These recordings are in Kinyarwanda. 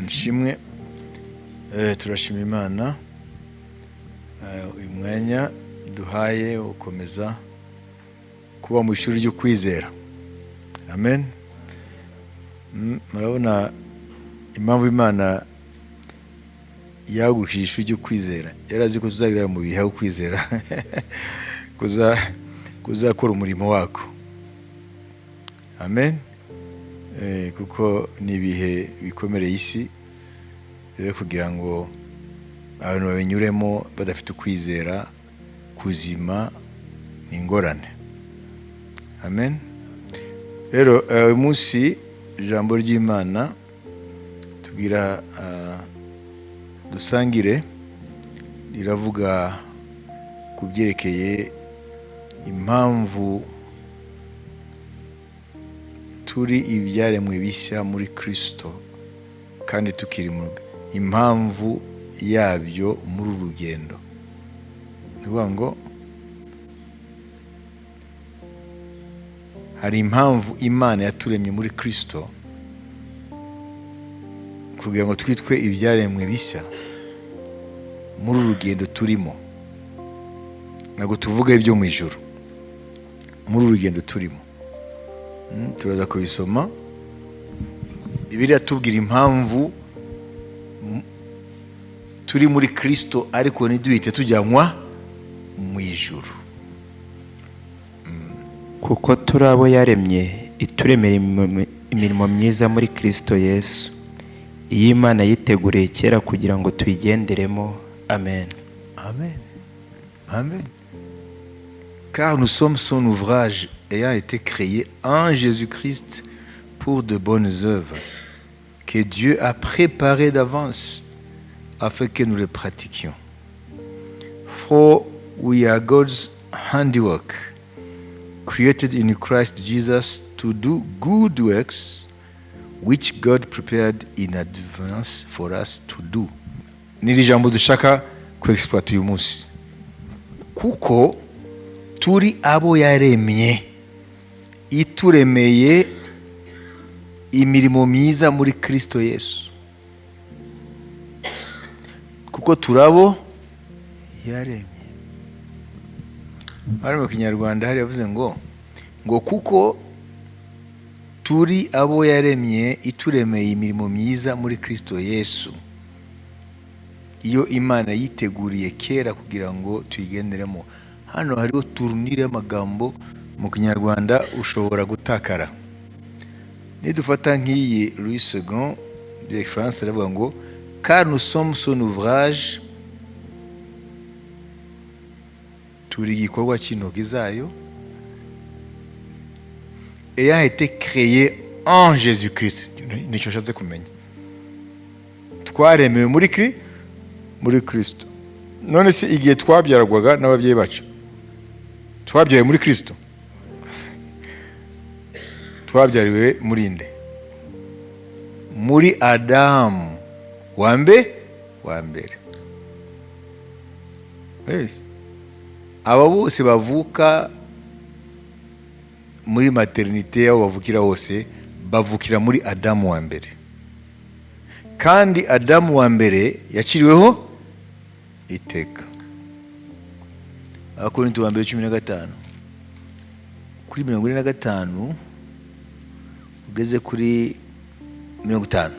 nshimwe turashima Imana uyu mwanya duhaye ukomeza kuba mu ishuri ryo kwizera. Amen. Murabona impamvu Imana yagurishije ishuri ryo kwizera, yarazi ko tuzagira mu bihe kwizera kuzakora umurimo wako. Amen. Kuko ni ibihe bikomereye isi rero kugira ngo abantu babinyuremo badafite ukwizera kuzima ni ingorane. Amen. Rero uyu munsi ijambo ry'Imana tubwira dusangire riravuga ku byerekeye impamvu turi ibyaremwe bishya muri Kristo kandi tukiri mu impamvu yabyo muri urugendo. Nivuga ngo hari impamvu Imana yaturemye muri Kristo kugira ngo twitwe ibyaremwe bishya muri urugendo turimo. Ntabwo tuvuga ibyo mu ijuru, muri urugendo turimo. Turaza kubisoma. Bibiliya tubwira impamvu turi muri Kristo ariko ntiduhite tujyanwa mu ijuru. Kuko turi abo yaremye ituremera imirimo myiza muri Kristo Yesu, iyi Imana yiteguriye kera kugira ngo tuyigenderemo. Amen. Amen. Amen. Car nous sommes son ouvrage ayant été créé en Jésus-Christ pour de bonnes œuvres que Dieu a préparées d'avance afin que nous les pratiquions. For we are God's handiwork, created in Christ Jesus to do good works which God prepared in advance for us to do. Niri jambo dushaka ku-exploit uyu munsi. Kuko turi abo yaremye ituremeye imirimo myiza muri Kristo Yesu. Kuko turabo yaremye. Ari mu Kinyarwanda hari yavuze ngo kuko turi abo yaremye ituremeye imirimo myiza muri Kristo Yesu, iyo Imana yiteguriye kera kugira ngo tuyigenderemo. Hano hariho turnire y'amagambo mu Kinyarwanda ushobora gutakara. Nidufata nk'iyi Louis II de France aravuga ngo car nous sommes son ouvrage, turi igikorwa cy'intoki zayo, ayant été créé en Jésus-Christ. Nicyo nshatse kumenya, twaremewe muri Kristo. None se igihe twabyarwaga n'ababyeyi bacu twabyaye muri Kristo? Twabyariwe muri nde? Muri Adamu wa mbere. Aba bose bavuka muri maternité aho bavukira hose bavukira muri Adamu wa mbere. Kandi Adamu wa mbere yaciriweho iteka. Abakorinto wa mbere 15 kuri 45 ugeze kuri 50.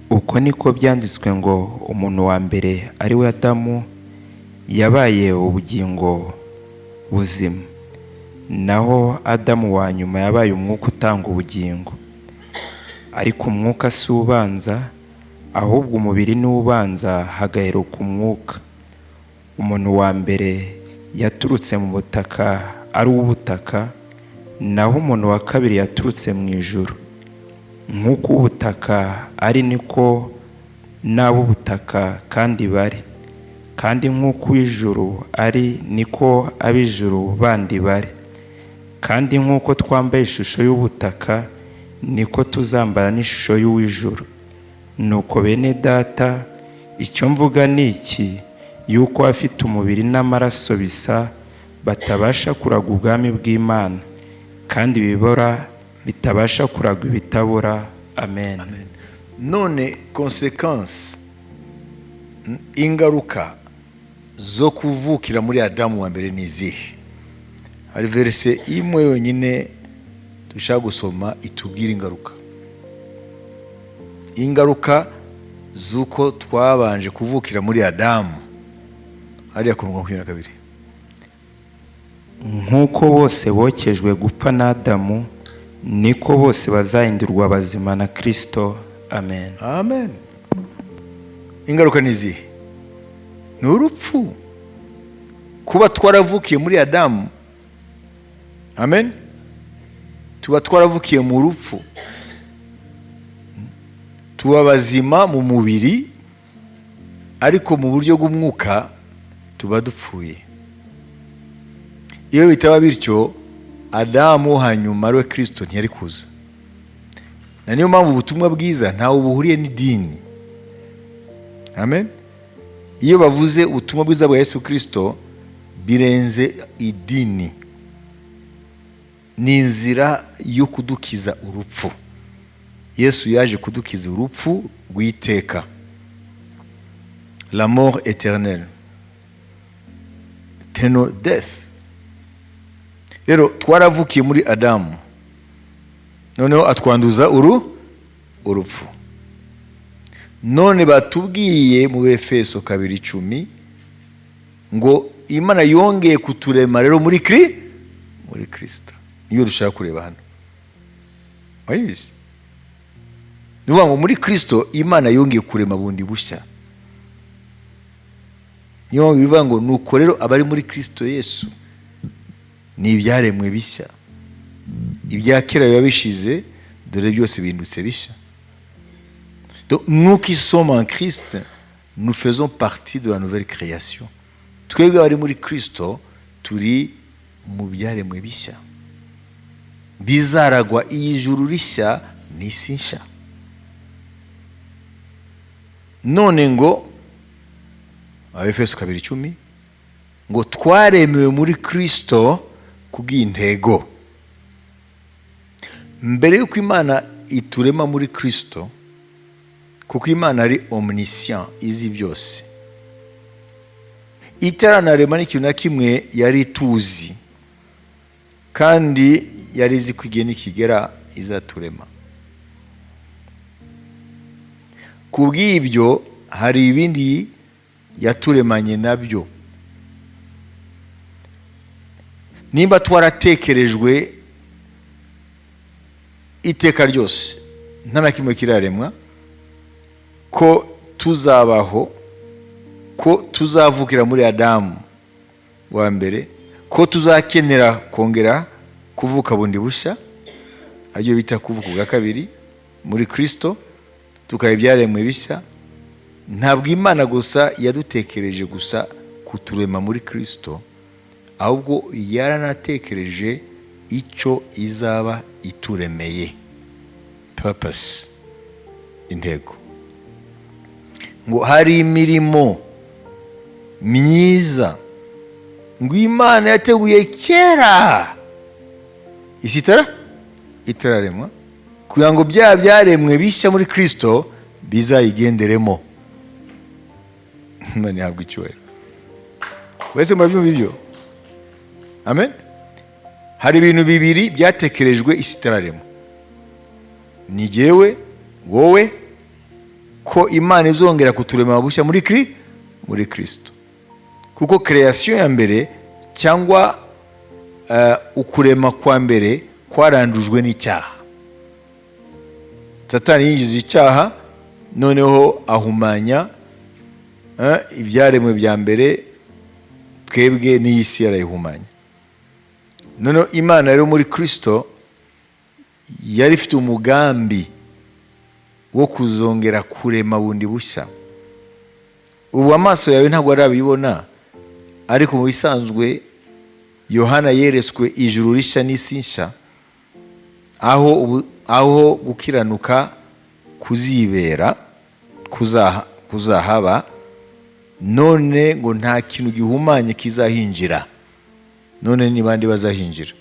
Uko niko byanditswe ngo umuntu wa mbere ari we Adamu yabaye ubugingo buzima, naho Adamu wa nyuma yabaye umwuka utanga ubugingo. Ariko umwuka si ubanza, ahubwo umubiri ni ubanza, hagaheruka umwuka. Umuntu wa mbere yaturutse mu butaka ari uw'ubutaka, naho umuntu wa kabiri yaturutse mu ijuru. Nk'uko ubutaka ari niko n'ab'ubutaka kandi bari, kandi nk'uko uw'ijuru ari niko ab'ijuru bandi bari. Kandi nk'uko twambaye ishusho y'ubutaka niko tuzambara n'ishusho y'uw'ijuru. Nuko bene data, icyo mvuga ni iki, yuko afite umubiri n'amaraso bisa batabasha kuraga ubwami bw'Imana, kandi bibora bitabasha kuragwa ibitabora. Amen. Amen. none konsekansi, ingaruka zo kuvukira muri Adamu wa mbere ni izihe? Hari verse imwe yonyine dushaka gusoma itubwira ingaruka z'uko twabanje kuvukira muri Adamu. Hariya ku murongo wa 22. nk'uko bose bokejwe gupfa na Adamu, niko bose bazahindurwa bazima na Kristo. Amen. Amen. Ingaruka ni izihe? Ni urupfu. Kuba twaravukiye muri Adamu, amen, tuba twaravukiye mu rupfu, tuba bazima mu mubiri, ariko mu buryo bw'umwuka tuba dupfuye. Iyo bitaba bityo, Adamu hanyuma ariwe Kristo ntiyari kuza. Na niyo mpamvu ubutumwa bwiza ntawe buhuriye n'idini. Amen. Iyo bavuze ubutumwa bwiza bwa Yesu Kristo, birenze idini. Ni inzira yo kudukiza urupfu. Yesu yaje kudukiza urupfu rw'iteka, la mort éternelle, eternal death. Rero twaravukiye muri Adamu, noneho atwanduza urupfu. None batubwiye mu Efeso 2:10 ngo Imana yongeye kuturema rero muri Kristo. Niyo dushaka kureba hano. Wayizi? Nuvuga ngo muri Kristo Imana yongeye kurema bundi bushya. Niyo bivuga ngo nuko rero abari muri Kristo Yesu ni ibyaremwe bishya. Ibya kera biba bishize, dore byose bindutse bishya. Donc nous qui sommes en Christ, nous faisons partie de la nouvelle création. Twebwe abari muri Kristo turi mu byaremwe bishya, bizaragwa ijuru rishya n'isi nshya. None ngo Efeso 2:10 ngo twaremewe muri Kristo kubw'intego. Mbere yuko Imana iturema muri Kristo, kuko Imana ari omniscient, izi byose, itaranarema n'ikintu na kimwe yari tuzi, kandi yari izi ko igihe nikigera izaturema. Kubw'ibyo hari ibindi yaturemanye nabyo. Nimba twaratekerejwe iteka ryose, nta na kimwe kiraremwa, ko tuzabaho, ko tuzavukira muri Adamu wa mbere, ko tuzakenera kongera kuvuka bundi bushya, aryo bita kuvuka bwa kabiri muri Kristo, tukaba ibyaremwe bishya. Ntabwo Imana gusa yadutekereje gusa kuturema muri Kristo, ahubwo yaranatekereje icyo izaba ituremeye, purpose, intego. Ngo hari imirimo myiza ngo Imana yateguye kera isi itararemwa, kugira ngo bya byaremwe bishya muri Kristo bizayigenderemo. Imana ihabwa icyubahiro. Wese murabyumva ibyo? Amen. Hari ibintu bibiri byatekerejwe isi itararemwa. Ni jyewe, wowe, ko Imana izongera kuturema bushya muri Kristo. Kuko creation ya mbere cyangwa ukurema kwa mbere kwarandujwe n'icyaha. Satani yinjiza icyaha, noneho ahumanya ibyaremwe bya mbere, twebwe n'isi yarayihumanya. Noneho Imana rero muri Kristo yari ifite umugambi wo kuzongera kurema bundi bushya. Ubu amaso yawe ntabwo arabibona, ariko mu bisanzwe Yohana yeretswe ijuru rishya n'isi nshya, aho gukiranuka kuzibera, kuzahaba. None ngo nta kintu gihumanye kizahinjira. None ni bande bazahinjira?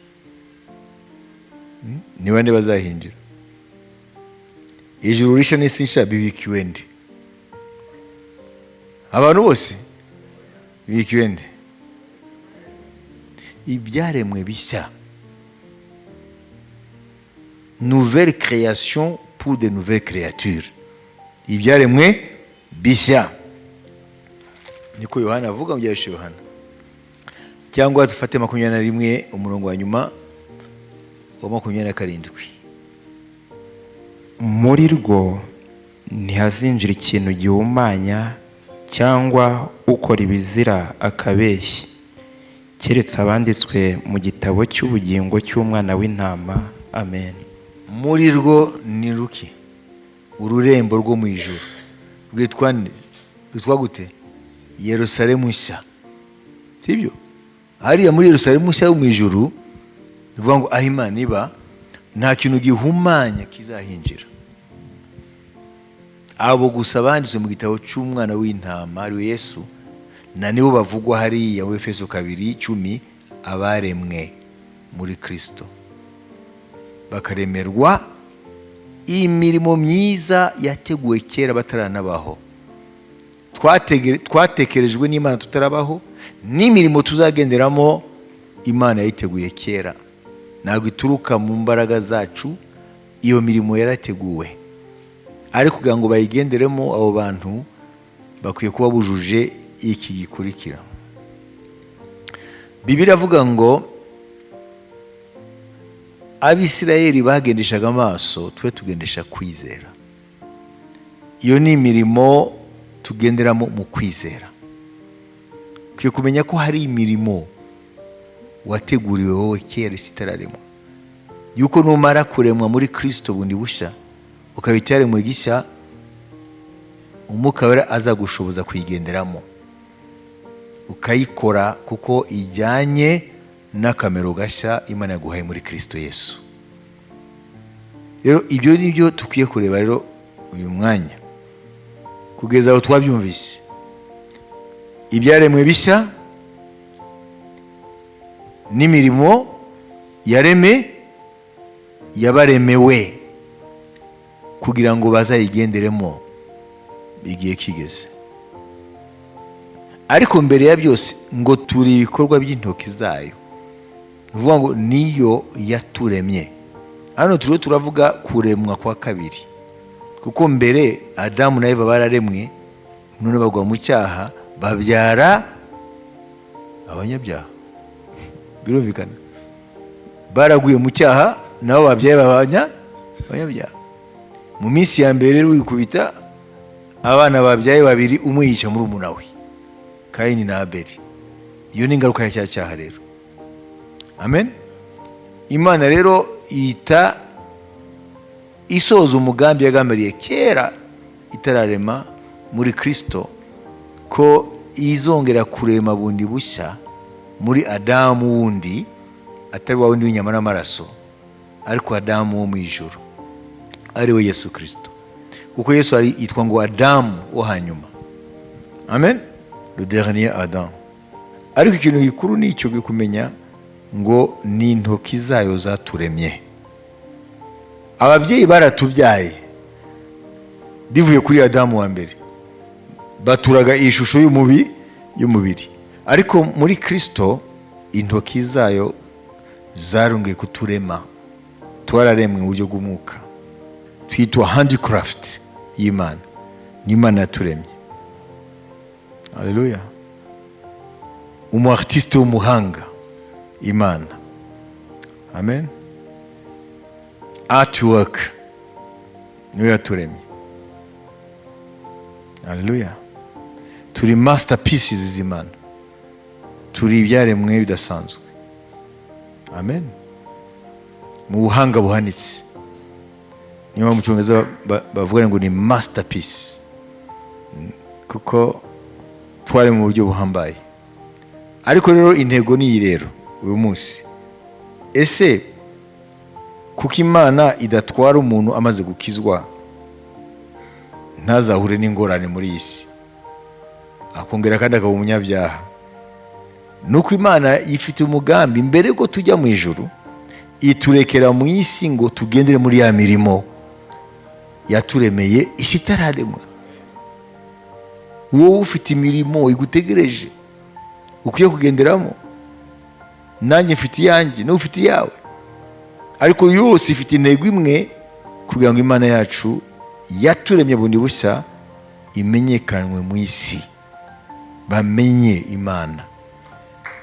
Ni bande bazahinjira? ijuru rishya n'isi nshya bibikiwe nde? Abantu bose bibikiwe nde? Ibyaremwe bishya, nouvelle création pour de nouvelles créatures. Ibyaremwe bishya niko Yohana avuga mu byanditswe Yohana. Cyangwa dufate 21 umurongo wa nyuma wa 27. Muri rwo ntihazinjira ikintu gihumanya cyangwa ukora ibizira akabeshya, keretse abanditswe mu gitabo cy'ubugingo cy'umwana w'intama. Amen. Muri rwo ni ruki? Ururembo rwo mu ijuru rwitwa gute? Yerusalemu nshya. Sibyo? Hariya muri Yerusalemu nshya yo mu ijuru bivuga ngo aho Imana iba nta kintu gihumanya kizahinjira. Abo gusa banditswe mu gitabo cy'umwana w'intama ari we Yesu, na nibo bavugwa hariya mu Efeso 2:10, abaremwe muri Kristo bakaremerwa imirimo myiza yateguwe kera bataranabaho. Twatekerejwe n'Imana tutarabaho, n'imirimo tuzagenderamo Imana yayiteguye kera. Ntabwo ituruka mu mbaraga zacu, iyo mirimo yarateguwe. Ariko kugira ngo bayigenderemo, abo bantu bakwiye kuba bujuje iki gikurikira. Bibiliya avuga ngo Abisirayeli bagendeshaga amaso, twe tugendesha kwizera. Iyo ni imirimo tugenderamo mu kwizera. Kwiye kumenya ko hari imirimo wateguriwe wowe kera isitararemwa, yuko numara kuremwa muri Kristo bundi bushya ukabitaremwe gishya, Umwuka Wera aza gushoboza kuyigenderamo ukayikora, kuko ijyanye n'akamero gashya Imana yaguhaye muri Kristo Yesu. Rero ibyo nibyo tukwiye kureba rero uyu mwanya kugeza aho twabyumvise. Ibyaremwe bishya n'imirimo yabaremewe kugira ngo bazayigenderemo igihe kigeze. Ariko mbere ya byose ngo turi ibikorwa by'intoki zayo, uvuga ngo niyo yaturemye. Hano turavuga kuremwa kwa kabiri, kuko mbere Adamu na Eva bararemwe, none bagwa mu cyaha, babyara abanyabyaha. Birumvikana, baraguye mu cyaha, nabo babyaye abanyabyaha. Mu minsi ya mbere rero wikubita abana babyaye babiri, umwe yica muri umunawe, Kayini na Abeli. Iyo ni ingaruka ya cyaha rero. Amen. Imana rero ita isoza umugambi yagambiriye kera itararema muri Kristo, ko izongera kurema bundi bushya muri Adamu wundi, atari wa wundi w'inyama n'amaraso, ariko Adamu wo mu ijuru, ari we Yesu Kristo. Kuko Yesu ari yitwa ngo Adamu wo hanyuma. Amen. Le dernier Adam. Ariko ikintu gikuru ni icyo kumenya ngo ni intoki zayo zaturemye. Ababyeyi baratubyaye bivuye kuri Adamu wa mbere, baturaga ishusho y'umubiri. Ariko muri Kristo intoki zayo zarungiye kuturema, twararemwe mu buryo bw'umwuka, twitwa handicraft y'Imana. N'Imana yaturemye. Haleluya. Umu artiste w'umuhanga Imana. Amen. Artwork niyo yaturemye. Haleluya. Turi masterpieces z'Imana, turi ibyaremwe bidasanzwe. Amen. Mu buhanga buhanitse, niyo mu Cyongereza bavuga ngo ni masterpiece, kuko twari mu buryo buhambaye. Ariko rero intego ni iyi rero uyu munsi. Ese kuko Imana idatwara umuntu amaze gukizwa ntazahure n'ingorane muri iyi si, akongera kandi akaba umunyabyaha, nuko Imana yifite umugambi mbere ko tujya mu ijuru, iturekera mu isi ngo tugendere muri ya mirimo yaturemeye isi itararemwa. Wowe ufite imirimo igutegereje ukwiye kugenderamo, nanjye mfite iyanjye nawe ufite iyawe, ariko yose ifite intego imwe, kugira ngo Imana yacu yaturemye bundi bushya imenyekanwe mu isi, bamenye Imana.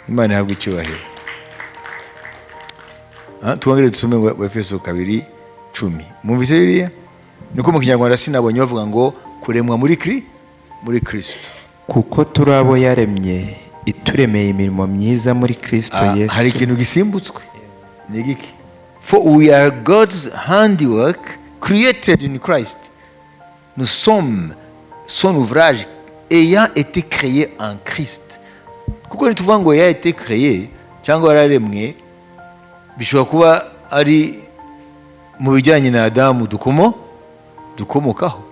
Imana ihabwe icyubahiro. Twongere dusome mu Efeso 2:10. Mwumvise Bibiliya? Niko mu Kinyarwanda sinabonye bavuga ngo kuremwa muri Kristo. Kuko turi abo yaremye ituremeye imirimo myiza muri Kristo Yesu. Hari ikintu gisimbutswe. Ni giki? For we are God's handiwork created in Christ. Nous sommes son ouvrage ayant été créé en Christ. Kuko nituvuga ngo ya été créé cyangwa yararemwe, bishobora kuba ari mu bijyanye na Adamu dukomokaho,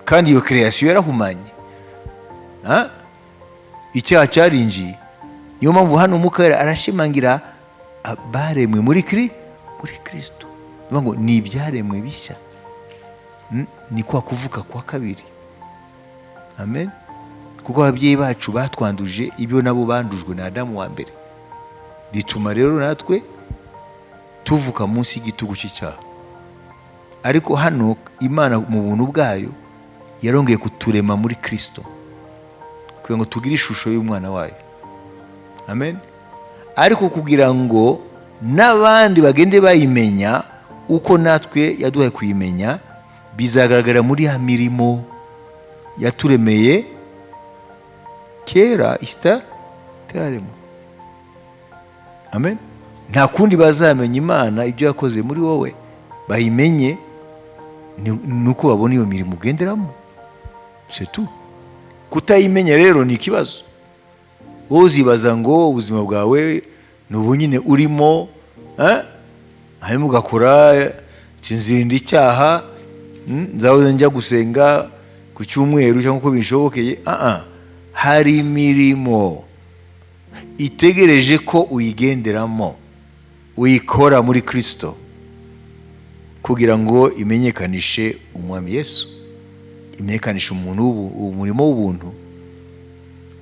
kandi iyo création yarahumanye. Icyaha cyarinjiye. Niyo mpamvu hano Umwuka arashimangira baremwe muri Kristo. Niyo ngo ni ibyaremwe bishya. Ni kwa kuvuka kwa kabiri. Amen. Kuko ababyeyi bacu batwanduje ibyo nabo bandujwe na Adamu wa mbere, bituma rero natwe tuvuka munsi y'igitugu cy'icyaha. Ariko hano Imana mu buntu bwayo yarongeye kuturema muri Kristo kugira ngo tugire ishusho y'umwana wayo. Amen. Ariko kugira ngo n'abandi bagende bayimenya uko natwe yaduhaye kuyimenya, bizagaragara muri ya mirimo yaturemeye kera itararemwa. Amen. Nta kundi bazamenya Imana ibyo yakoze muri wowe, bayimenye nuko babona iyo mirimo ugenderamo. C'est tout. Kutayimenya rero ni ikibazo. Wowe uzibaza ngo ubuzima bwawe ni ubu nyine urimo, hanyuma ugakora nzinda icyaha, nzahoze njya gusenga ku cyumweru cyangwa uko bishobokeye. Hari imirimo itegereje ko uyigenderamo, uyikora muri Kristo, kugira ngo imenyekanishe umwami Yesu, imenyekanishe umurimo w'ubuntu.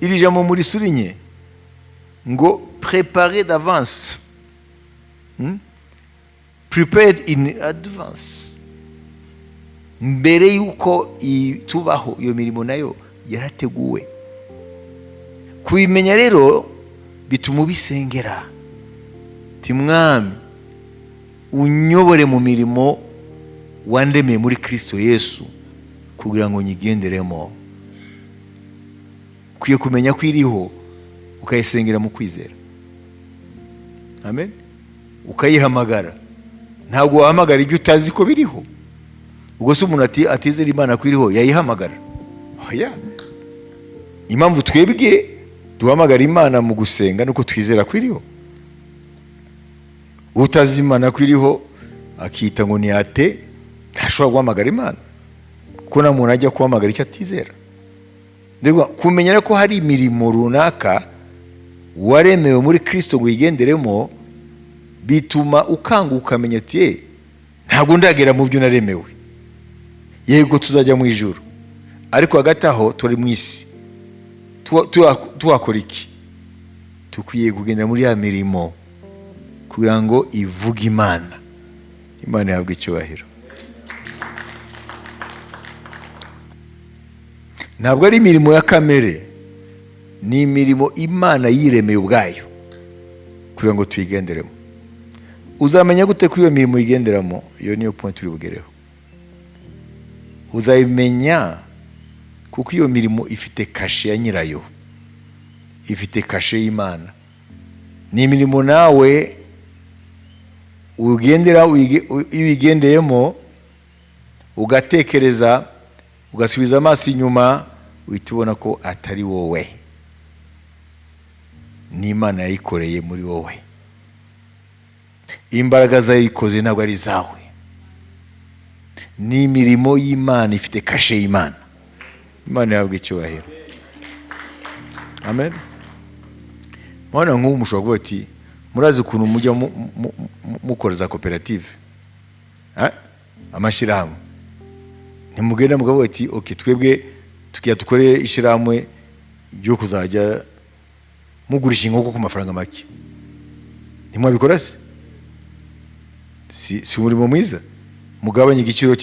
Iri jambo muri surinye ngo préparer d'avance, prepared in advance. Mbere yuko tubaho iyo mirimo nayo yarateguwe. Kuyimenya rero bituma ubisengera, ti Mwami unyobore mu mirimo wandemeye muri Kristo Yesu kugira ngo nyigenderemo. Kuye kumenya ko iriho ukayisengera mu kwizera. Amen. Ukayihamagara. Ntabwo wahamagara ibyo utazi ko biriho. Ubwo se umuntu atizera Imana ko iriho yayihamagara? Oya. Impamvu twebwe duhamagara Imana mu gusenga nuko twizera ko iriho. Utazi Imana ko iriho akita ngo ni ate, ntashobora guhamagara Imana. Ko na muntu ajya kuhamagara icyo atizera. Ndego kumenya ko hari imirimo runaka waremewe muri Kristo ngo yigenderemo, bituma ukanguka menya ati ntabwo ndagera mu byo naremewe. Yego tuzajya mu ijuru, ariko hagati aho turi mu isi. Tuwakora iki? Tukwiye kugendera muri ya mirimo kugira ngo ivuge Imana. Imana yahabwe icyubahiro. Ntabwo ari imirimo ya kamere, ni imirimo Imana yiremeye ubwayo kugira ngo tuyigenderemo. Uzamenya gute ko iyo mirimo yigenderamo? Iyo niyo point turi bugereho. Uzayimenya kuko iyo mirimo ifite kashe ya nyirayo, ifite kashe y'Imana. Ni imirimo nawe ugendera uyigendeyemo, ugatekereza, ugasubiza amaso inyuma, uhita ubona ko atari wowe, ni Imana yayikoreye muri wowe. Imbaraga zayikoze ntabwo ari zawe, ni imirimo y'Imana, ifite kashe y'Imana. Imana yahabwe icyubahiro. Amen. Mwana nk'ubu mushobora kuvuga ati murazi ukuntu mujya mukora za koperative, amashyirahamwe. ntimugenda mugavuga ati okay twebwe tukiya dukore ishiramwe byo kuzajya mugurisha inkoko ku mafaranga make. Ntimwabikora se? Si umurimo mwiza mugabanya igiciro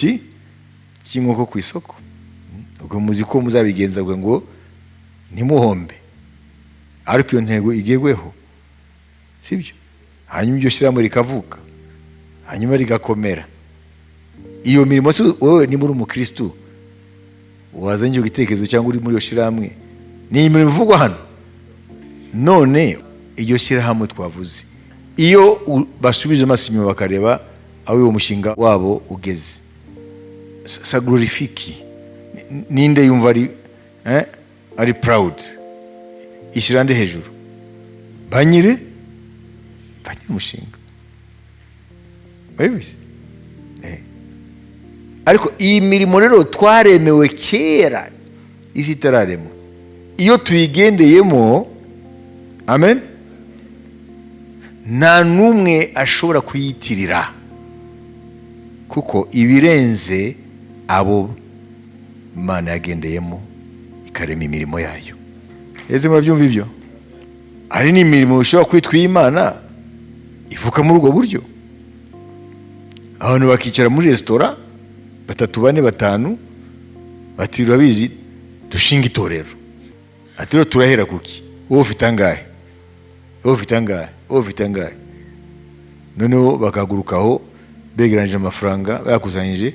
cy'inkoko ku isoko. Ubwo muzi ko muzabigenza ngo ntimuhombe, ariko iyo ntego igegweho, sibyo? Hanyuma ibyo shyiramo rikavuka, hanyuma rigakomera. Iyo mirimo se wowe ni muri umukristo wazanye igitekerezo cyangwa uri muri iyo shyirahamwe, ni imirimo ivugwa hano. None iyo shyirahamwe twavuze, iyo basubije amaso inyuma bakareba aho uwo mushinga wabo ugeze, sa glorifiki, ninde yumva ari proud, ishyirande hejuru banyire umushinga babizi. Ariko iyi mirimo rero twaremewe kera isi itararemwa, iyo tuyigendeyemo, amen, nta n'umwe ashobora kuyitirira, kuko ibirenze abo Imana yagendeyemo ikarema imirimo yayo. Ese murabyumva ibyo? Ari ni imirimo ushobora kwitwa iy'Imana ivuka muri ubwo buryo. Abantu bakicara muri resitora 3, 4, 5 bati urabizi dushinga itorero, ati rero turahera kuki, wowe ufite angahe, wowe ufite angahe, wowe ufite angahe. Noneho bakagurukaho begeranije amafaranga bayakusanyije,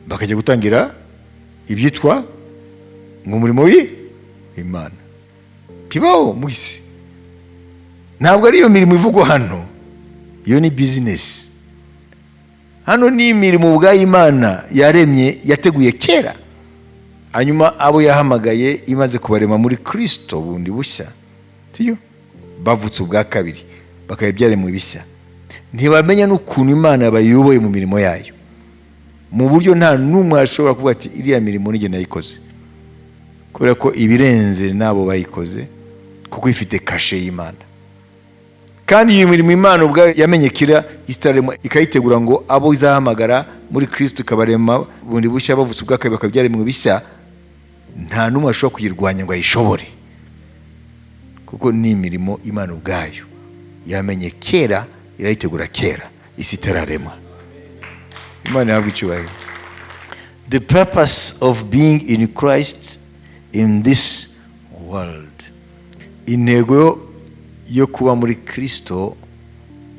bakajya gutangira ibyitwa ng'umurimo w'Imana. Kibaho mu isi. Ntabwo ari iyo mirimo ivugwa hano, iyo ni business. Hano ni imirimo ubw'Imana yaremye yateguye kera, hanyuma abo yahamagaye imaze kubarema muri Kristo bundi bushya, tiyo bavutse ubwa kabiri bakayibyare mu bishya. Ntibamenya n'ukuntu Imana bayoboye mu mirimo yayo, mu buryo nta n'umwe ashobora kuvuga ati iriya mirimo nige nayikoze, kubera ko ibirenze nabo bayikoze, kuko ifite kashe y'Imana. Kandi iyi mirimo Imana ubwa yamenye kira isitaremo ikayitegura ngo abo izahamagara muri Kristo ikabarema bundi bushya bavutse ubwa kabiri bakabyare mu bishya, nta n'umwe ashobora kuyirwanya ngo ayishobore, kuko ni imirimo Imana ubwayo yamenye kera, irayitegura kera isi itararemwa. Imana yahabwa icyubahiro. The purpose of being in Christ in this world, intego yo kuba muri Kristo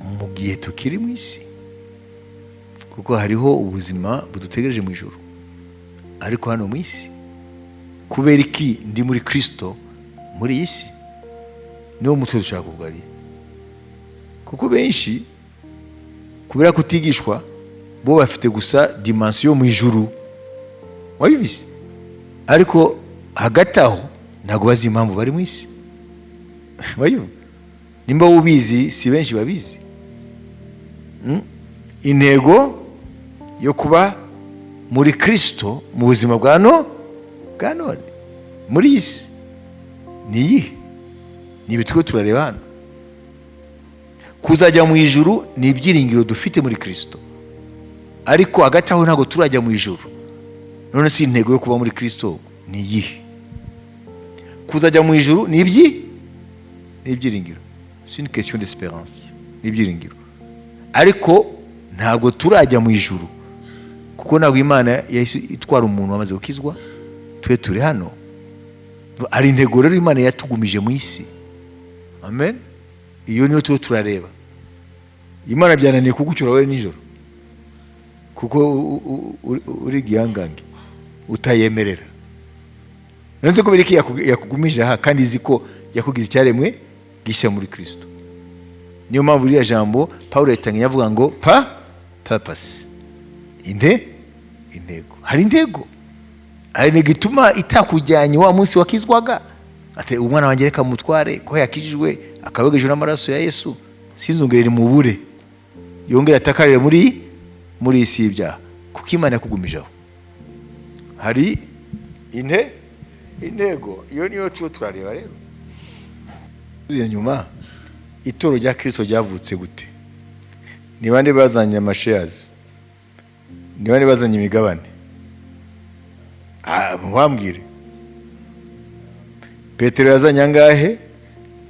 mu gihe tukiri mu isi, kuko hariho ubuzima budutegereje mu ijuru, ariko hano mu isi kubera iki ndi muri Kristo muri iyi si, niwo mutwe dushaka kuganira. Kuko benshi kubera kutigishwa bo bafite gusa dimension mu ijuru, wabibizi, ariko hagati aho ntabwo bazi impamvu bari mu isi. Wayo nimba ubizi si benshi babizi. Intego yo kuba muri Kristo mu buzima bwa none muri isi ni iyi, ni ibitwe turareba hano. Kuzajya mu ijuru ni ibyiringiro dufite muri Kristo, ariko hagati aho ntabwo turajya mu ijuru. None si intego yo kuba muri Kristo ni iyi. Kuzajya mu ijuru ni ibyiringiro, c'est une question d'espérance, ni ibyiringiro, ariko ntabwo turajya mu ijuru, kuko ntabwo Imana yahise itwara umuntu wamaze gukizwa, twe turi hano. Ari intego rero Imana yatugumije mu isi, amen. Iyo niyo tuba turareba. Imana byananiye kugucyura wowe nijoro, kuko uri gihangange utayemerera. Nonese ko biriki yakugumije aha, kandi iziko yakugize icyaremwe gishya muri Kristo. Niyo mpamvu iriya jambo Paulo yatanganya avuga ngo purpose, intego. Hari intego, hari intego ituma itakujyanye wa munsi wakizwaga, ati umwana wanjye reka mutware ko yakijijwe akabegejwe n'amaraso ya Yesu, sinzongerere mu bure yongera atakarire muri isi y'ibyaha, kuko Imana yakugumijeho. Hari intego, iyo niyo turareba rero. Nyuma itoro rya Kristo ryavutse gute? Ni bande bazanye amashares? Ni bande bazanye imigabane? Wambwire. Petero yazanye angahe?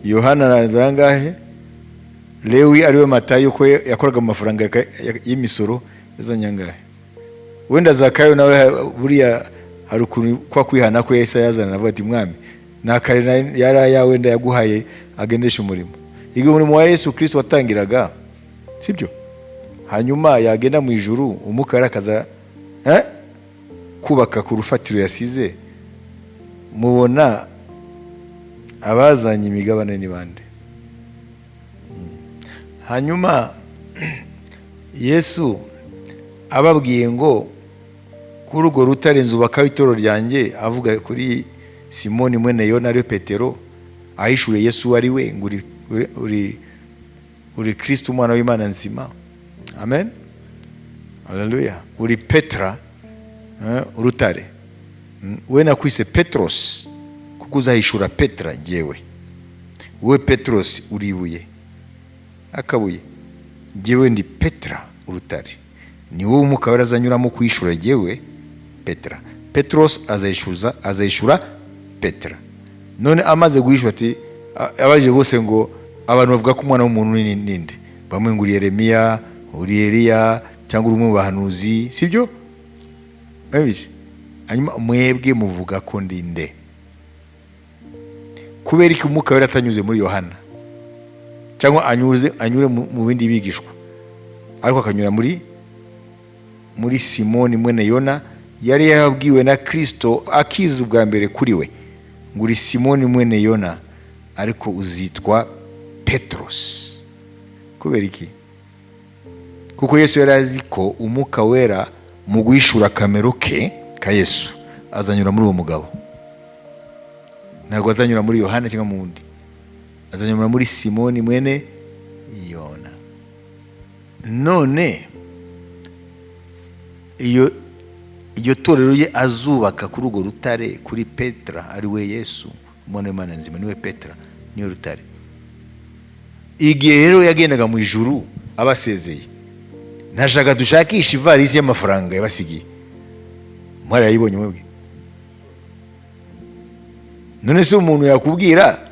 Yohana yazanye angahe? Lewi ariwe Matayo ko yakoraga mu mafaranga y'imisoro yazanye angahe? Wenda Zakayo nawe buriya hari ukuntu kwa kwihana ko Yesu yazana navuga ati mwami nakare yara wenda yaguhaye agendesha umurimo. Igihe umurimo wa Yesu Kristo watangiraga, sibyo? Hanyuma yagenda mu ijuru umwuka yarakaza kubaka ku rufatiro yasize, mubona abazanye imigabane ni bande? Hanyuma Yesu ababwiye ngo kuri urwo rutare nzubakaho itorero ryanjye, avuga kuri Simoni mwene Yona ari Petero, ahishuye Yesu ari we ngo uri Kristo umwana w'Imana nzima. Amen, haleluya. Uri Petra, urutare. We nakwise Petros kuko uzahishura Petra jewe. We Petros uri ibuye, akabuye. Jewe ndi Petra urutare. Ni wowe umwuka wera azanyuramo kwishura jewe Petra. Petros azayishura Petra. None amaze guhishura ati abaje bose ngo abantu bavuga ko umwana w'umuntu ni ninde? Bamwe ngo Yeremiya, uri Eliya cyangwa umwe mu bahanuzi, sibyo? Babizi. Hanyuma mwebwe muvuga ko ndinde. Kubera iki umwuka wera atanyuze muri Yohana cyangwa anyure mu bindi bigishwa, ariko akanyura muri Simoni mwene Yona yari yabwiwe na Kristo akiza ubwa mbere kuri we ngo uri Simoni mwene Yona ariko uzitwa Petros. Kubera iki? Kuko Yesu yari azi ko umwuka wera mu guhishura kamero ke ka Yesu azanyura muri uwo mugabo. Ntabwo azanyura muri Yohana cyangwa mu wundi, azanyura muri Simoni mwene Yona. None iyo torero ye azubaka kuri urwo rutare, kuri Petra ari we Yesu umwana w'Imana nzima, niwe Petra, niwe rutare. Igihe rero yagendaga mu ijuru abasezeye, ntashaka dushakisha ivarisi y'amafaranga yabasigiye. Mwari yayibonye mwebwe? None se umuntu yakubwira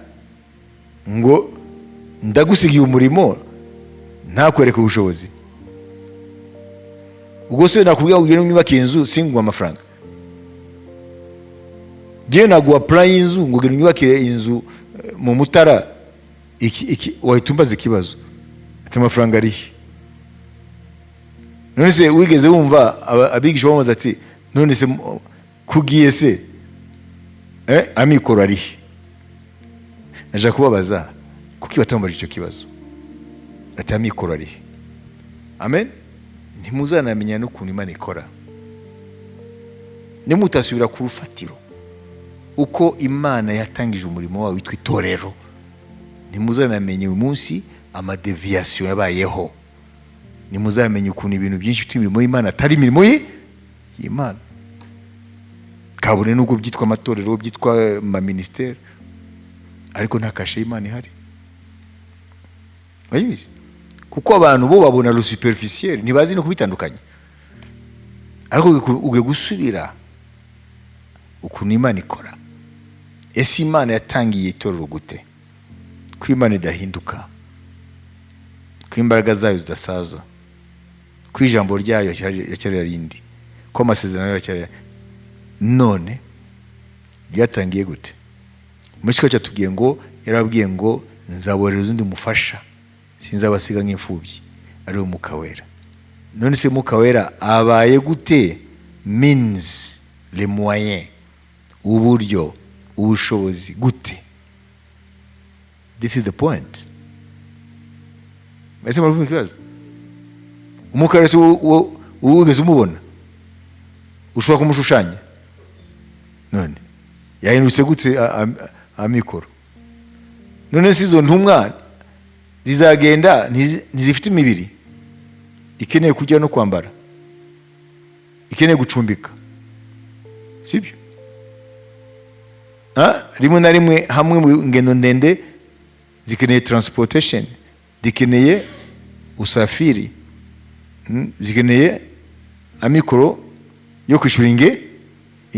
ngo ndagusigiye umurimo ntakwereke ubushobozi? Ubwo se nakubwira ugire unyubake inzu singwa amafaranga? Je naguha plan y'inzu ngo ugire unyubakire inzu mu Mutara, wahitumbaza ikibazo ati amafaranga arihe? None se wigeze wumva abigisha bamaze ati none se kugiye se amikoro arihe? Naje kubabaza kuki batambaje icyo kibazo ati amikoro arihe? Amen. Ntimuzanamenya n'ukuntu Imana ikora. Nimutasubira ku rufatiro uko Imana yatangije umurimo wawe witwa itorero, ntimuzanamenye uyu munsi amadeviation yabayeho. Nimuzamenye ukuntu ibintu byinshi by'imirimo y'Imana atari imirimo y'Imana. Kabone nubwo byitwa amatorero, byitwa ministère, ariko nta kashe y'Imana ihari. Bayibizi? Kuko abantu bo babona le superficiel, ntibazi no kubitandukanya. Ariko uge gusubira ukuntu Imana ikora. Ese Imana yatangiye itorero gute? Ko Imana idahinduka, ko imbaraga zayo zidasaza, ko ijambo ryayo yacyari rindi, ko amasezerano yacyari. None byatangiye gute? Mushika cyatubwiye ngo yarabwiye ngo nzaboreza undi mufasha, sinzabasiga nk'imfubyi, ari umwuka wera. None se umwuka wera abaye gute? Means les moyens, uburyo, ubushobozi gute? This is the point. Ese maravuga ikibazo? Umwuka wera uwigeze umubona? Ushobora kumushushanya? None yahindutse gute amikoro? None se izo ntumwa zizagenda ntizifite imibiri ikeneye kujya no kwambara, ikeneye gucumbika, sibyo? Rimwe na rimwe hamwe mu ngendo ndende zikeneye transportation, zikeneye usafiri, zikeneye amikoro yo kwishura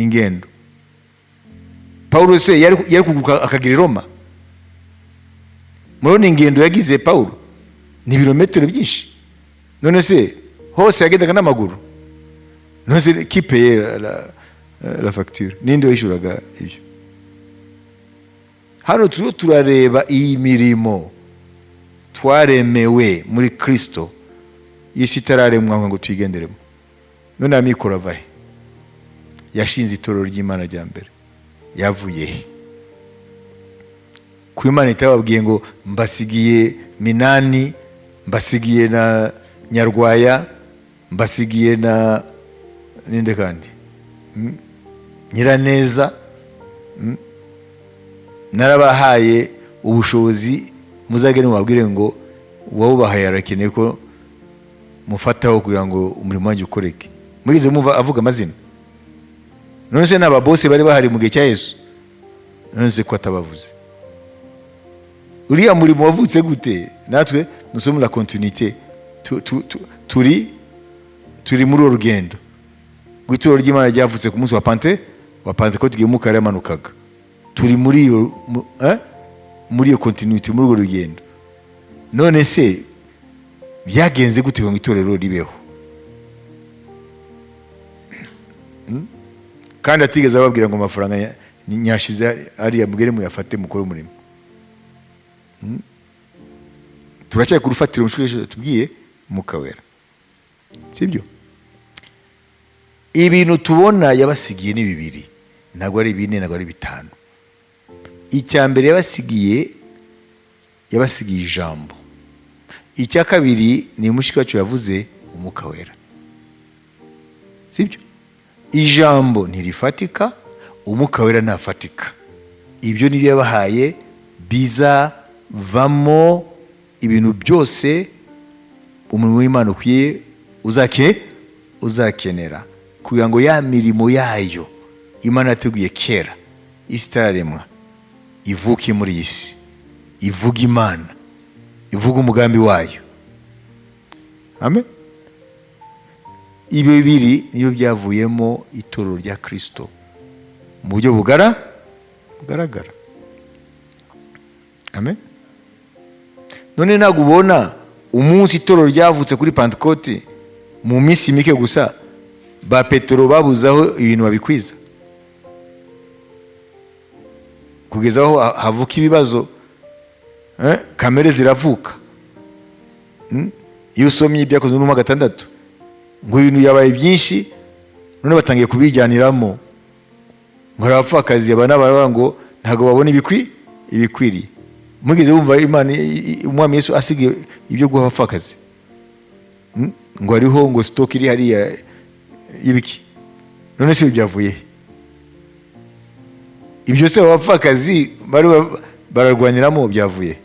ingendo. Paulo se yari kuguruka akagira i Roma? Murabona ingendo yagize Paulo ni ibirometero byinshi. None se hose yagendaga n'amaguru? None se qui paye la facture? Ninde wishyuraga ibyo? Hano turiho turareba iyi mirimo twaremewe muri Kristo, y'isi itararemwa ngo tuyigenderemo. None amikoro avahe? Yashinze itorero ry'Imana rya mbere, yavuye he? Ku Imana itababwiye ngo mbasigiye Minani, mbasigiye na Nyarwaya, mbasigiye na ninde kandi Nyiraneza, narabahaye ubushobozi, muzagende mubabwire ngo uwabubahaye arakeneye ko mufataho kugira ngo umurimo wanjye ukoreke. Mwigize muva avuga amazina? None se n'aba bose bari bahari mu gihe cya Yesu? None se ko atabavuze? Uriya murimo wavutse gute? Natwe nous sommes la continuité, turi muri urugendo rw'ituro ry'Imana ryavutse ku munsi wa Pentecote igihe Mwuka yamanukaga. Turi muri iyo continuité, muri urwo rugendo. None se byagenze gute ngo itorero ribeho? Kandi atigeze ababwira ngo amafaranga nyashize ariya mugere muyafate mukore umurimo. Turacyari ku rufatiro mushukesho tubwiye mukawera, sibyo? Ibintu tubona yabasigiye ni bibiri, ntabwo ari bine, ntabwo ari bitanu. Icya mbere yabasigiye ijambo. Icya kabiri ni mushiki wacu yavuze umwuka wera, sibyo? Ijambo ntirifatika, umwuka wera ntafatika. Ibyo nibyo yabahaye bizavamo ibintu byose umurimo w'Imana ukwiye uzakenera kugira ngo ya mirimo yayo Imana yateguye kera isi itararemwa ivuke muri iyi si, ivuga Imana, ivuga umugambi wayo. Amen. Ibyo bibiri niyo byavuyemo itorero rya Kristo mu buryo bugaragara. Amen. None ntabwo ubona umunsi itorero ryavutse kuri Pentecote mu minsi mike gusa ba Petero babuzaho ibintu babikwiza, kugeza aho havuka ibibazo, kamere ziravuka. Iyo usomye ibyakozwe mu 6 ngo ibintu yabaye byinshi, none batangiye kubijyaniramo ngo abapfakazi abana baravuga ngo ntago babona ibikwiriye. Mugeze wumva Imana umwami Yesu asigiye ibyo guha abapfakazi? Ngo hariho ngo stock iri hariya y'ibiki? None se byavuye ibyo? Se abapfakazi bari bararwaniramo byavuye?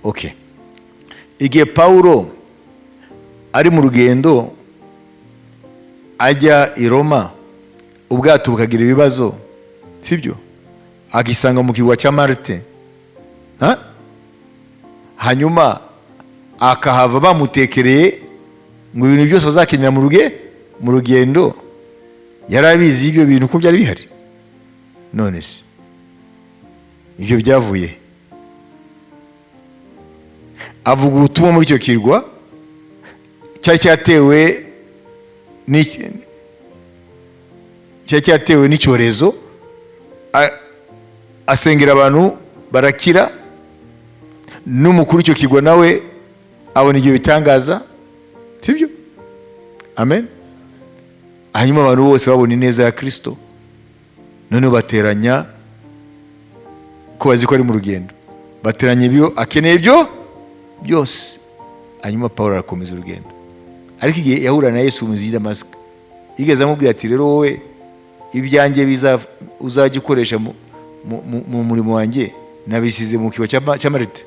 Okay. Igihe Paulo ari mu rugendo ajya i Roma, ubwato bukagira ibibazo, sibyo? Akisanga mu kirwa cya Malte, hanyuma akahava bamutekereye ngo ibintu byose bazakenera mu rugendo. Yarabizi ibyo bintu ko byari bihari. None se ibyo byavuye? Avuga ubutumwa muri icyo kirwa cyari cyatewe n'icyorezo, asengera abantu barakira. N'umukuru icyo kirwa nawe abona ibyo bitangaza, sibyo? Amen. Hanyuma abantu bose babona ineza ya Kristo, none bateranya ko bazi ko ari mu rugendo, bateranya ibyo akeneye byose. Hanyuma Paulo arakomeza urugendo. Ariko igihe yahura na Yesu mu nzira ya Damasiko, yigeze amubwira ati rero wowe ibyanjye uzajya ukoresha mu murimo wanjye nabisize mu kigo cya Malte.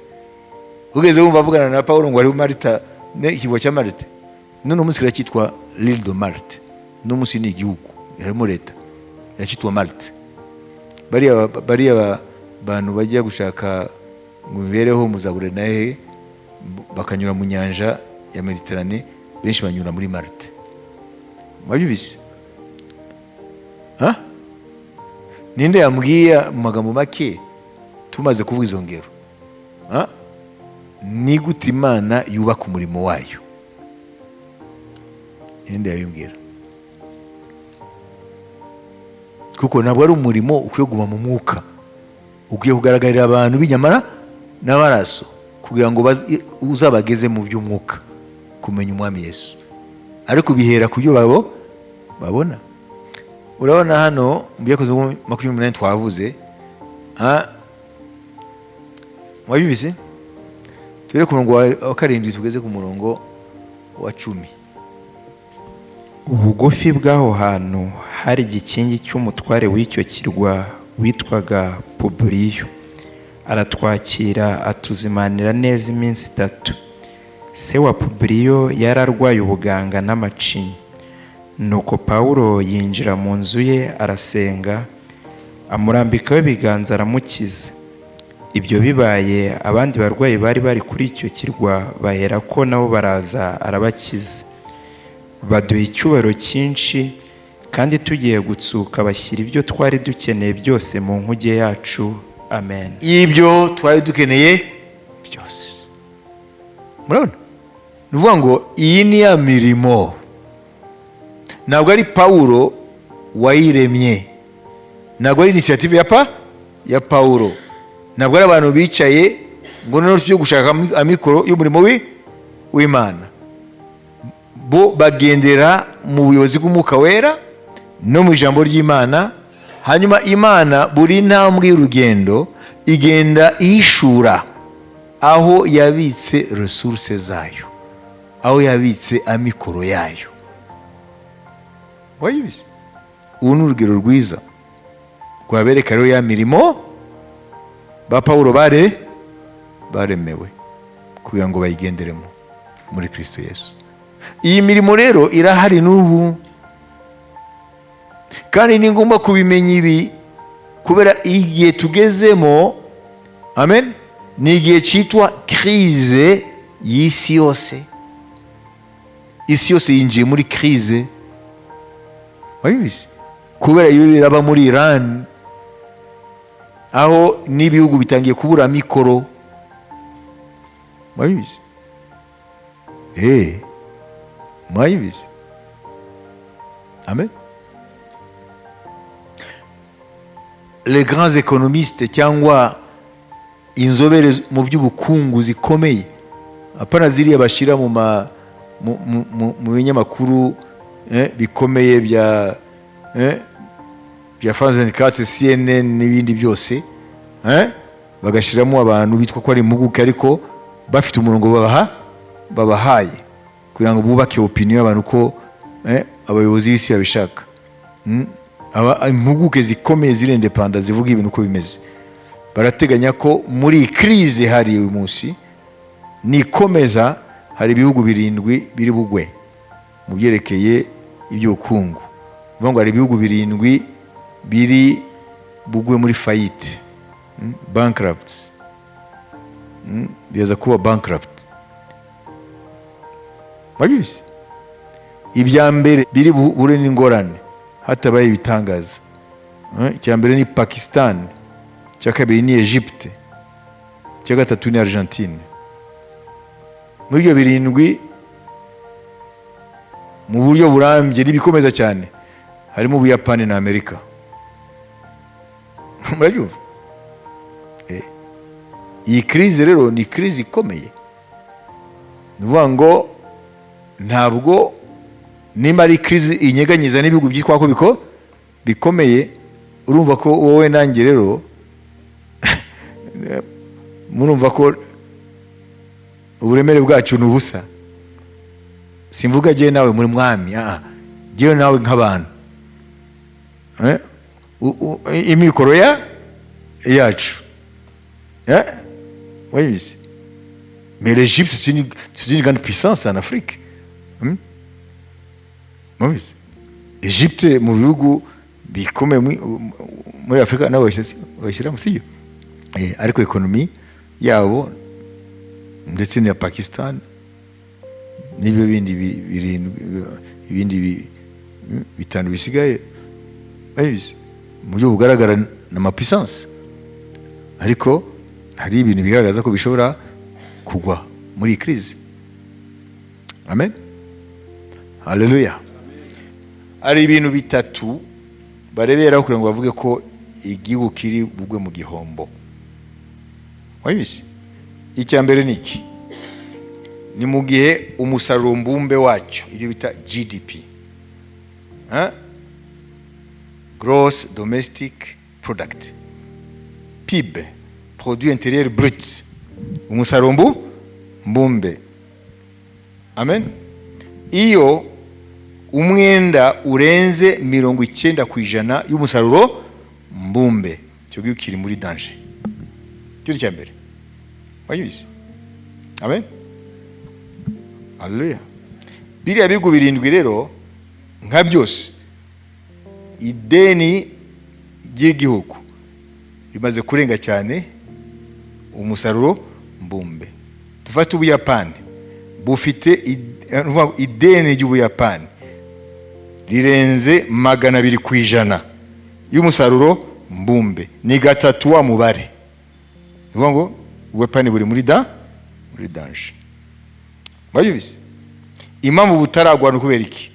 Ugeze wumva avugana na Paulo ngo ari Malta, ikigo cya Malte. None umunsi kiracyitwa l'île de Malte. N'umunsi ni igihugu, yarimo leta, yacyitwa Malte. Bariya bantu bajya gushaka ngo bibereho muzabure nahe bakanyura mu nyanja ya Mediterane, benshi banyura muri Malte. Mwabyumvise? Ninde yambwiye mu magambo make tumaze kuvuga izo ngero? Ni gute Imana yubaka umurimo wayo? Ninde yabimbwira? Kuko ntabwo ari umurimo ukwiye kuguma mu mwuka, ukwiye kugaragarira abantu b'inyamara n'amaraso, kugira ngo uzabageze mu by'umwuka kumenya umwami Yesu, ariko bihera ku byo babona. Urabona hano mu Byakozwe 28 twavuze, wabibise turi ku murongo wa 7 tugeze ku murongo wa 10. Ubugufi bw'aho hantu hari igikingi cy'umutware w'icyo kirwa witwaga Publiyo. Aratwakira atuzimanira neza iminsi 3. Se wa Publiyo yari arwaye ubuganga n'amacinya. Nuko Pawulo yinjira mu nzu ye arasenga, amurambikaho ibiganza aramukiza. Ibyo bibaye, abandi barwayi bari bari kuri icyo kirwa bahera ko nabo baraza arabakiza. Baduha icyubahiro cyinshi, kandi tugiye gutsuka bashyira ibyo twari dukeneye byose mu nkuge yacu. Amen. Ibyo twari dukeneye byose. Murabona? Nuvuga ngo iyi ni ya mirimo. Ntabwo ari Pawulo wayiremye, ntabwo ari initiative ya Pawulo, ntabwo ari abantu bicaye ngo noneho tujye gushaka amikoro y'umurimo w'Imana. Bo bagendera mu buyobozi bw'Umwuka Wera no mu ijambo ry'Imana. Hanyuma Imana buri ntambwe y'urugendo igenda ihishura aho yabitse resources zayo, aho yabitse amikoro yayo. Wayibise? Ubu ni urugero rwiza rwabereka rero ya mirimo ba Pawulo baremewe kugira ngo bayigenderemo muri Kristo Yesu. Iyi mirimo rero irahari n'ubu, kandi ni ngombwa kubimenya ibi, kubera igihe tugezemo, amen, ni igihe cyitwa crise y'isi yose. Isi yose yinjiye muri crise. Wabibise? Kubera iyo biraba muri Iran, aho n'ibihugu bitangiye kubura mikoro. Wabibise? Mwayibise? Amen. Les grands économistes cyangwa inzobere mu by'ubukungu zikomeye, apana ziriya bashira mu binyamakuru bikomeye bya France 24, CNN n'ibindi byose, bagashiramo abantu bitwa ko ari impuguke ariko bafite umurongo babahaye kugira ngo bubake opinion y'abantu ko abayobozi b'isi babishaka. Impuguke zikomeye ziri independent zivuga ibintu uko bimeze, barateganya ko muri crise hari uyu munsi nikomeza hari ibihugu 7 biri bugwe mu byerekeye iby'ubukungu. Bivuga ngo hari ibihugu 7 biri bugwe muri faillite, bankrupt, biza kuba bankrupt. Wabibise? Ibya mbere biri bure n'ingorane hatabaye ibitangaza. Icya mbere ni Pakistan, icya kabiri ni Egypte, icya gatatu ni Argentine. Muri ibyo 7 mu buryo burambye n'ibikomeza cyane harimo Ubuyapani na Amerika. Murabyumva? Iyi crise rero ni crise ikomeye. Nuvuga ngo ntabwo nimba ari crise inyeganyiza n'ibihugu byitwa ko bikomeye, urumva ko wowe nanjye rero murumva ko uburemere bwacu n'ubusa. Simvuga je nawe muri mwami, je nawe nk'abantu, imikoro yacu, wabibise? Mais l'Égypte c'est une grande puissance en Afrique. Wabibise? Égypte mu bihugu bikomeye muri Afrika nabo bashyira musiyo, ariko ekonomi yabo ndetse na Pakistan n'ibyo bindi bitanu bisigaye mu buryo bugaragara na puissance, ariko hari ibintu bigaragaza ko bishobora kugwa muri crise. Amen, haleluya. Ari ibintu bitatu bareberaho kugira ngo bavuge ko igihugu kiri bugwe mu gihombo. Wabise icya mbere niki? Ni mu gihe umusaruro mbumbe wacyo iri bita GDP, Gross Domestic Product, PIB, Produit Intérieur Brut, umusaruro mbumbe. Amen. Iyo umwenda urenze 90% y'umusaruro mbumbe, cyo gihe kiri muri danger. Kiri cya mbere. Wayibise? Amen. Haleluya. Biriya bihugu birindwi rero nka byose ideni ry'igihugu rimaze kurenga cyane umusaruro mbumbe. Tufate Ubuyapani, bufite ideni ry'Ubuyapani rirenze 200% y'umusaruro mbumbe. Ni gatatu wa mubare. Nivuga ngo Ubuyapani buri muri danger. Wayibise? Impamvu butaragwa no kubera iki?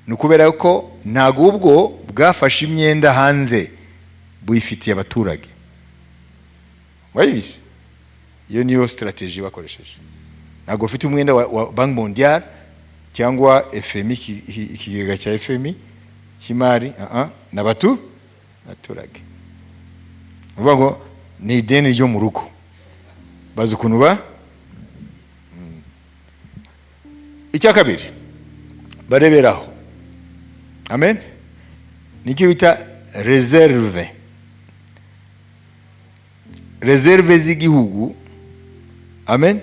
Ni kubera ko ntago ubwo bwafashe imyenda hanze buyifitiye abaturage. Wayibise? Iyo niyo strategy bakoresheje. Ntago ufite umwenda wa Bank Mondial cyangwa FMI, ikigega cya FMI kimari n'abaturage. Uvuga ngo ni ideni ryo mu rugo. Bazi ukuntu ba icya kabiri bareberaho. Amen. Nicyo bita reserve z'igihugu. Amen.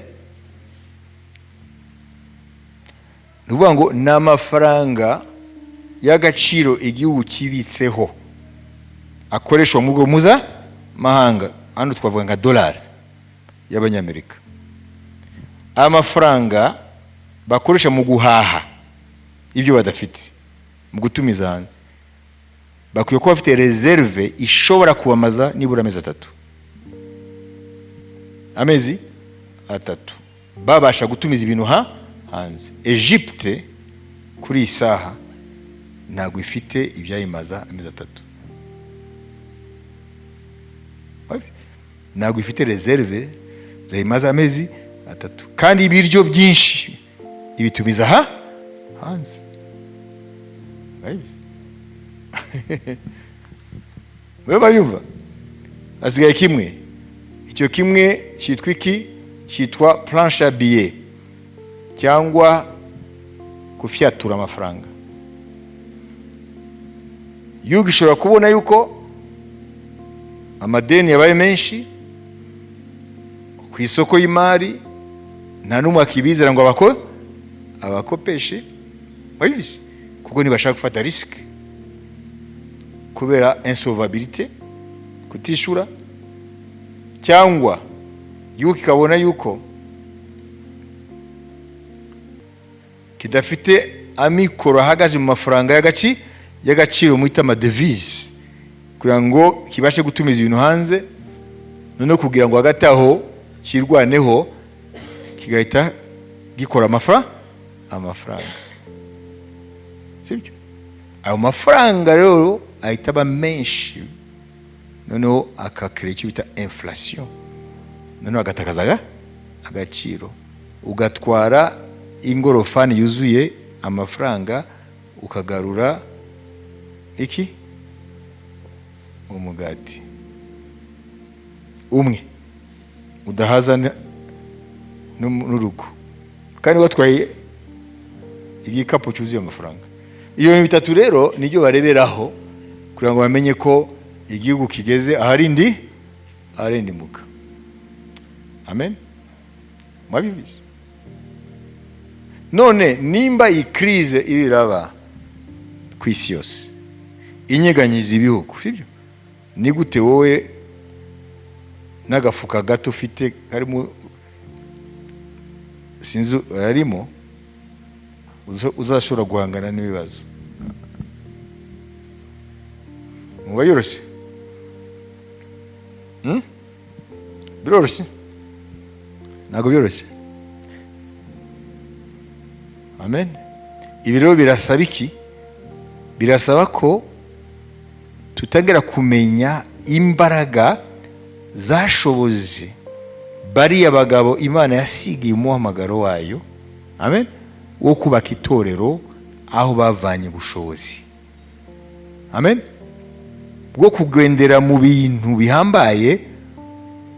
Nuvuga ngo ni amafaranga y'agaciro igihugu kibitseho akoreshwa mu rwego mahanga. Hano twavuga nka dolari y'Abanyamerika. Amafaranga bakoresha mu guhaha ibyo badafite, mu gutumiza hanze. Bakwiye kuba bafite reserve ishobora kubamaza nibura amezi 3. Amezi 3 babasha gutumiza ibintu hanze. Egypte kuri isaha ntago ifite ibyayimaza amezi 3. Ntago ifite reserve zayimaza amezi 3. Kandi ibiryo byinshi ibitumiza hanze. Mureba yumva? Asigaye kimwe. Icyo kimwe cyitwa iki? Cyitwa planche à billets cyangwa kufyatura amafaranga. Yuko ishobora kubona yuko amadeni yabaye menshi ku isoko y'imari, nta numwe akibizera ngo abakopeshe. Wabise? Kuko ntibashaka gufata risk kubera insolvabilité, kutishura, cyangwa yuko ikabona yuko kidafite amikoro ahagaze mu mafaranga y'agaciro mwita amadevise kugira ngo kibashe gutumiza ibintu hanze, none kugira ngo hagati aho kirwaneho kigahita gikora amafaranga. Sibyo? Ayo mafaranga rero ahita aba menshi, noneho akakira icyo bita inflation, noneho agatakaza agaciro. Ugatwara ingorofani yuzuye amafaranga ukagarura iki? Umugati umwe udahaza n'urugo, kandi watwaye igikapu cyuzuye amafaranga. Iyo bitatu rero nibyo bareberaho kugira ngo bamenye ko igihugu kigeze aharindi muka. Amen. Mwabibizi? None nimba iyi crise iriraba ku isi yose inyeganyiza ibihugu, sibyo? Ni gute wowe n'agafuka gato ufite karimo sinzi arimo uzashobora guhangana n'ibibazo. Muba yoroshye? Biroroshye? Ntabwo byoroshye? Amen. Ibi rero birasaba iki? Birasaba ko tutagera kumenya imbaraga zashoboze bariya bagabo Imana yasigiye umuhamagaro wayo, amen, wo kubaka itorero aho bavanye ubushobozi, amen, bwo kugendera mu bintu bihambaye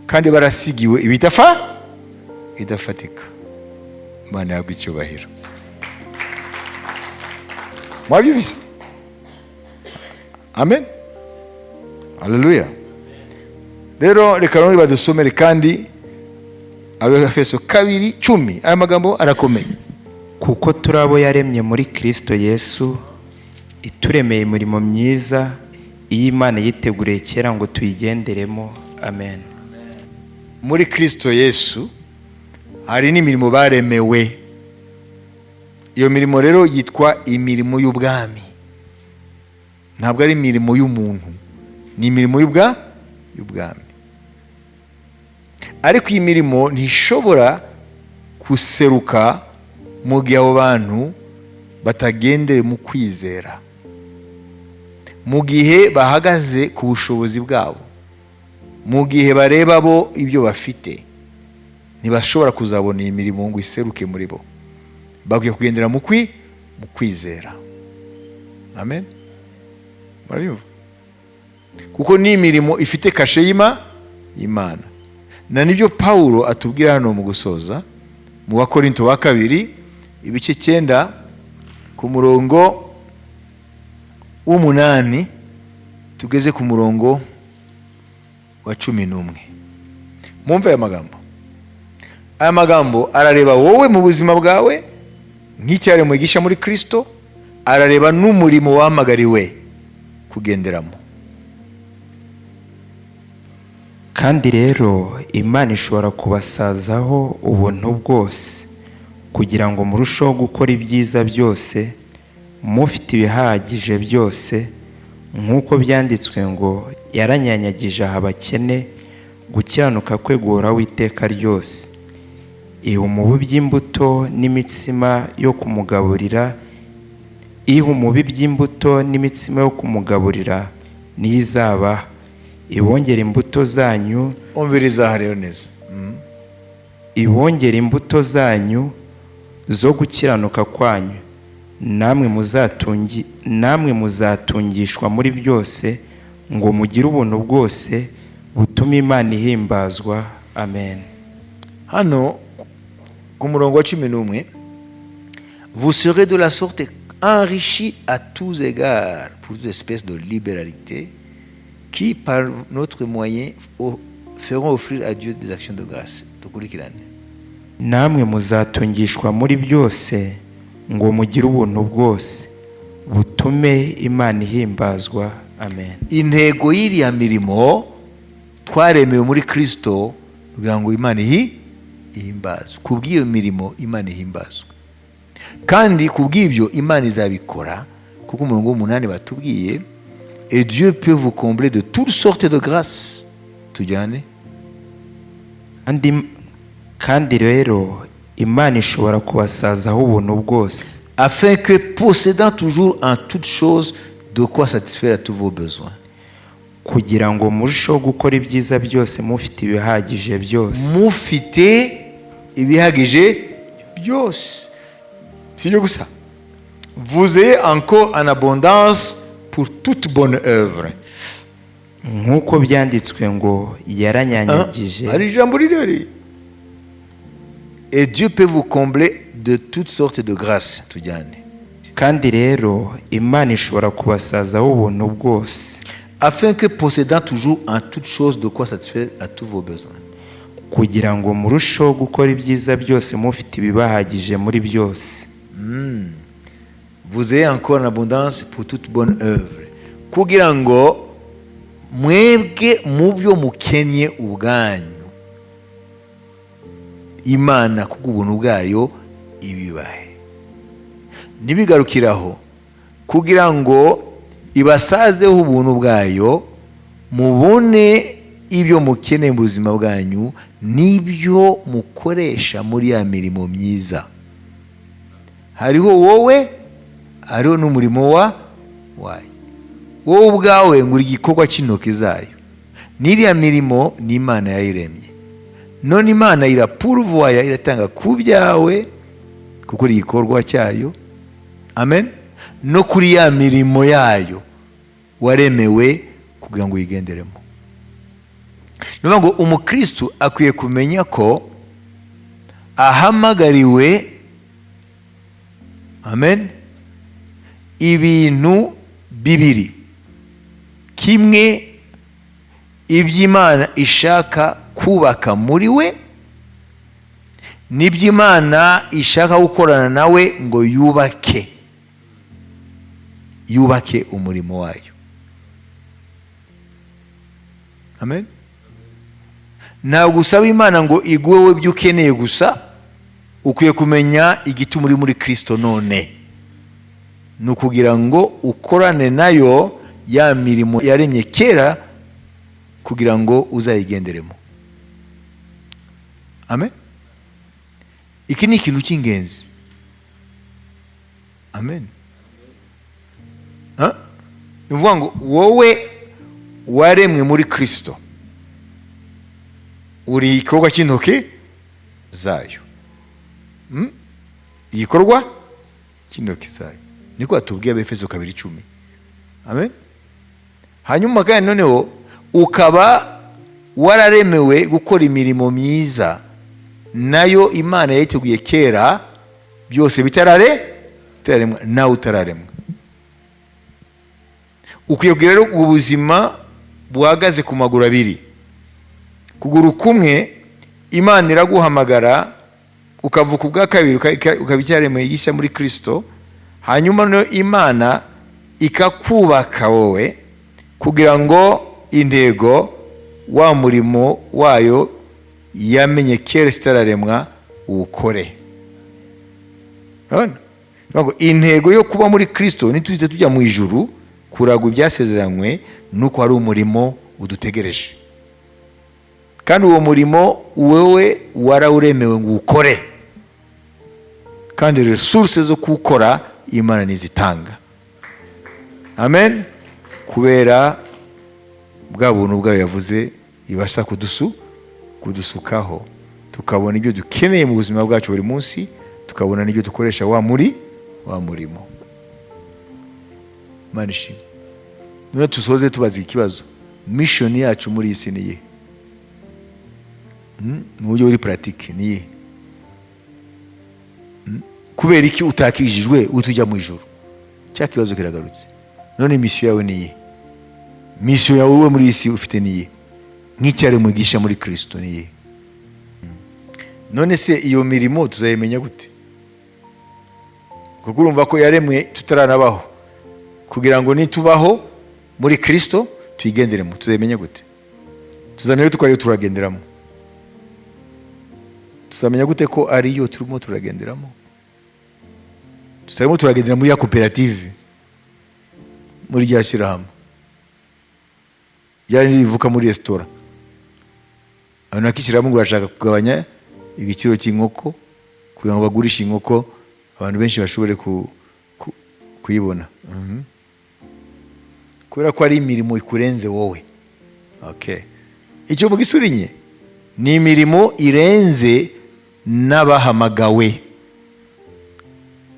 kandi barasigiwe ibidafatika. Imana yabwa icyubahiro. Mwabyumvise? Amen. Haleluya. Rero reka none badusomere kandi Abefeso 2:10. Aya magambo arakomeye. Kuko turabo yaremye muri Kristo Yesu, ituremeye imirimo myiza iyi Imana yiteguriye kera ngo tuyigenderemo. Amen. Muri Kristo Yesu hari n'imirimo baremewe. Iyo mirimo rero yitwa imirimo y'ubwami. Ntabwo ari imirimo y'umuntu, ni imirimo y'ubwami. Ariko iyi mirimo ntishobora guseruka mu gihe abo bantu batagendere mu kwizera, mu gihe bahagaze ku bushobozi bwabo, mu gihe bareba bo ibyo bafite, ntibashobora kuzabona iyi mirimo ngo iseruke muri bo. Bakwiye kugendera mu kwizera. Amen. Murabyumva? Kuko ni imirimo ifite kashe y'Imana. Na nibyo Paulo atubwira hano mu gusoza mu Bakorinto wa 2 ibice 9 ku murongo w'8 tugeze ku murongo wa 11. Mumve aya magambo. Aya magambo arareba wowe mu buzima bwawe nk'icyare mwigisha muri Kristo, arareba n'umurimo wahamagariwe kugenderamo. Kandi rero Imana ishobora kubasazaho ubuntu bwose kugira ngo murusheho gukora ibyiza byose, mufite ibihagije byose, nk'uko byanditswe ngo yaranyanyagije aha abakene, gukiranuka kwe guhoraho iteka ryose. Iha umubi by'imbuto n'imitsima yo kumugaburira, iha umubi by'imbuto n'imitsima yo kumugaburira niyo izabaha. Ibongera imbuto zanyu, umviriza rero neza, ibongera imbuto zanyu zo gukiranuka kwanyu, namwe muzatungishwa muri byose, ngo mugire ubuntu bwose butuma Imana ihimbazwa. Amen. Hano ku murongo wa 11, vous serez de la sorte enrichis à tous égards pour toute espèce de libéralité, qui par notre moyen feront offrir à Dieu des actions de grâce. Tukurikirane. Namwe muzatungishwa muri byose ngo mugire ubuntu bwose butume Imana ihimbazwa. Amen. Intego y'iriya mirimo twaremewe muri Kristo kugira ngo Imana ihimbazwe. Kubw'iyo mirimo Imana ihimbazwe. Kandi kubw'ibyo Imana izabikora kuko umurongo w'8 batubwiye, et Dieu peut vous combler de toutes sortes de grâces. Tujyane. Kandi rero Imana ishobora kubasazaho ubuntu bwose, afin que possédant toujours en toutes choses de quoi satisfaire à tous vos besoins. Kugira ngo murusheho gukora ibyiza byose mufite ibihagije byose. Mufite ibihagije byose. Si byo gusa. Vous ayez encore en abondance pour toute bonne œuvre. Nk'uko byanditswe ngo yaranyanyagije. Ari ijambo rirari. Et Dieu peut vous combler de toutes sortes de grâces. Tujyane. Kandi rero Imana ishobora kubasazaho ubuntu bwose, afin que possédant toujours en toutes choses de quoi satisfaire à tous vos besoins. Kugira ngo murusheho gukora ibyiza byose mufite ibibahagije muri byose. Vous ayez encore en abondance pour toute bonne œuvre. Kugira ngo mwebwe mu byo mukenye ubwanyu Imana kubw'ubuntu bwayo ibibahe. Nibigarukiraho kugira ngo ibasazeho ubuntu bwayo, mubone ibyo mukeneye mu buzima bwanyu n'ibyo mukoresha muri ya mirimo myiza. Hariho wowe, hariho n'umurimo wayo. Wowe ubwawe ngo uri igikorwa cy'intoki zayo. N'iriya mirimo ni Imana yayiremye. None Imana irapuruvuwaya, iratanga ku byawe kuko ari igikorwa cyayo. Amen. No kuri ya mirimo yayo waremewe kugira ngo uyigenderemo. Nuvuga ngo umukristo akwiye kumenya ko ahamagariwe, amen, ibintu bibiri. Kimwe, iby'Imana ishaka kubaka muri we, n'iby'Imana ishaka gukorana nawe ngo yubake umurimo wayo. Amen. Ntabwo usaba Imana ngo iguhe we ibyo ukeneye gusa, ukwiye kumenya igituma uri muri Kristo none. Ni ukugira ngo ukorane nayo ya mirimo yaremye kera kugira ngo uzayigenderemo. Amen. Iki ni ikintu cy'ingenzi. Amen. Ni ukuvuga ngo wowe waremwe muri Kristo, uri igikorwa cy'intoki zayo. Igikorwa cy'intoki zayo niko atubwiye Abefeso 2:10. Amen. Hanyuma kandi noneho ukaba wararemewe gukora imirimo myiza nayo Imana yayiteguye kera, byose bitararemwa nawe utararemwa. Ukwiye kugira rero ubuzima buhagaze ku maguru abiri. Kuguru kumwe Imana iraguhamagara ukavuka ubwa kabiri ukaba icyaremwe gishya muri Kristo, hanyuma no Imana ikakubaka wowe kugira ngo intego wa murimo wayo yamenye kera sitararemwa ukore. Intego yo kuba muri Kristo nitujye tujya mu ijuru kuragwa ibyasezeranywe, nuko hari umurimo udutegereje, kandi uwo murimo wewe warawuremewe ngo ukore, kandi resources zo kuwukora Imana nizitanga. Amen. Kubera bwa buntu bwayo yavuze ibasha kudusukaho tukabona ibyo dukeneye mu buzima bwacu buri munsi, tukabona n'ibyo dukoresha wa murimo. Manishi. None tusoze tubaza ikibazo, mission yacu muri isi niye? Mu buryo buri pratique niye? Kubera iki utakijijwe utujya mu ijuru? Cya kibazo kiragarutse. None mission yawe niye? Mission yawe wowe muri isi ufite niye? Nk'icyari mwigisha muri Kristo niye? None se iyo mirimo tuzayimenya gute? Kuko urumva ko yaremwe tutaranabaho, kugira ngo nitubaho muri Kristo tuyigenderemo. Tuzayimenya gute? Tuzamenya gute ko ariyo turagenderamo? Tuzamenya gute ko ariyo turimo turagenderamo? Tutarimo turagendera muri ya koperative, muri rya shyirahamwe ryari rivuka muri resitora. Abantu bakishyiramo ngo barashaka kugabanya igiciro cy'inkoko kugira ngo bagurishe inkoko abantu benshi bashobore kuyibona. Kubera ko ari imirimo ikurenze wowe. Okay. Icyo mugisurinye ni imirimo irenze n'abahamagawe,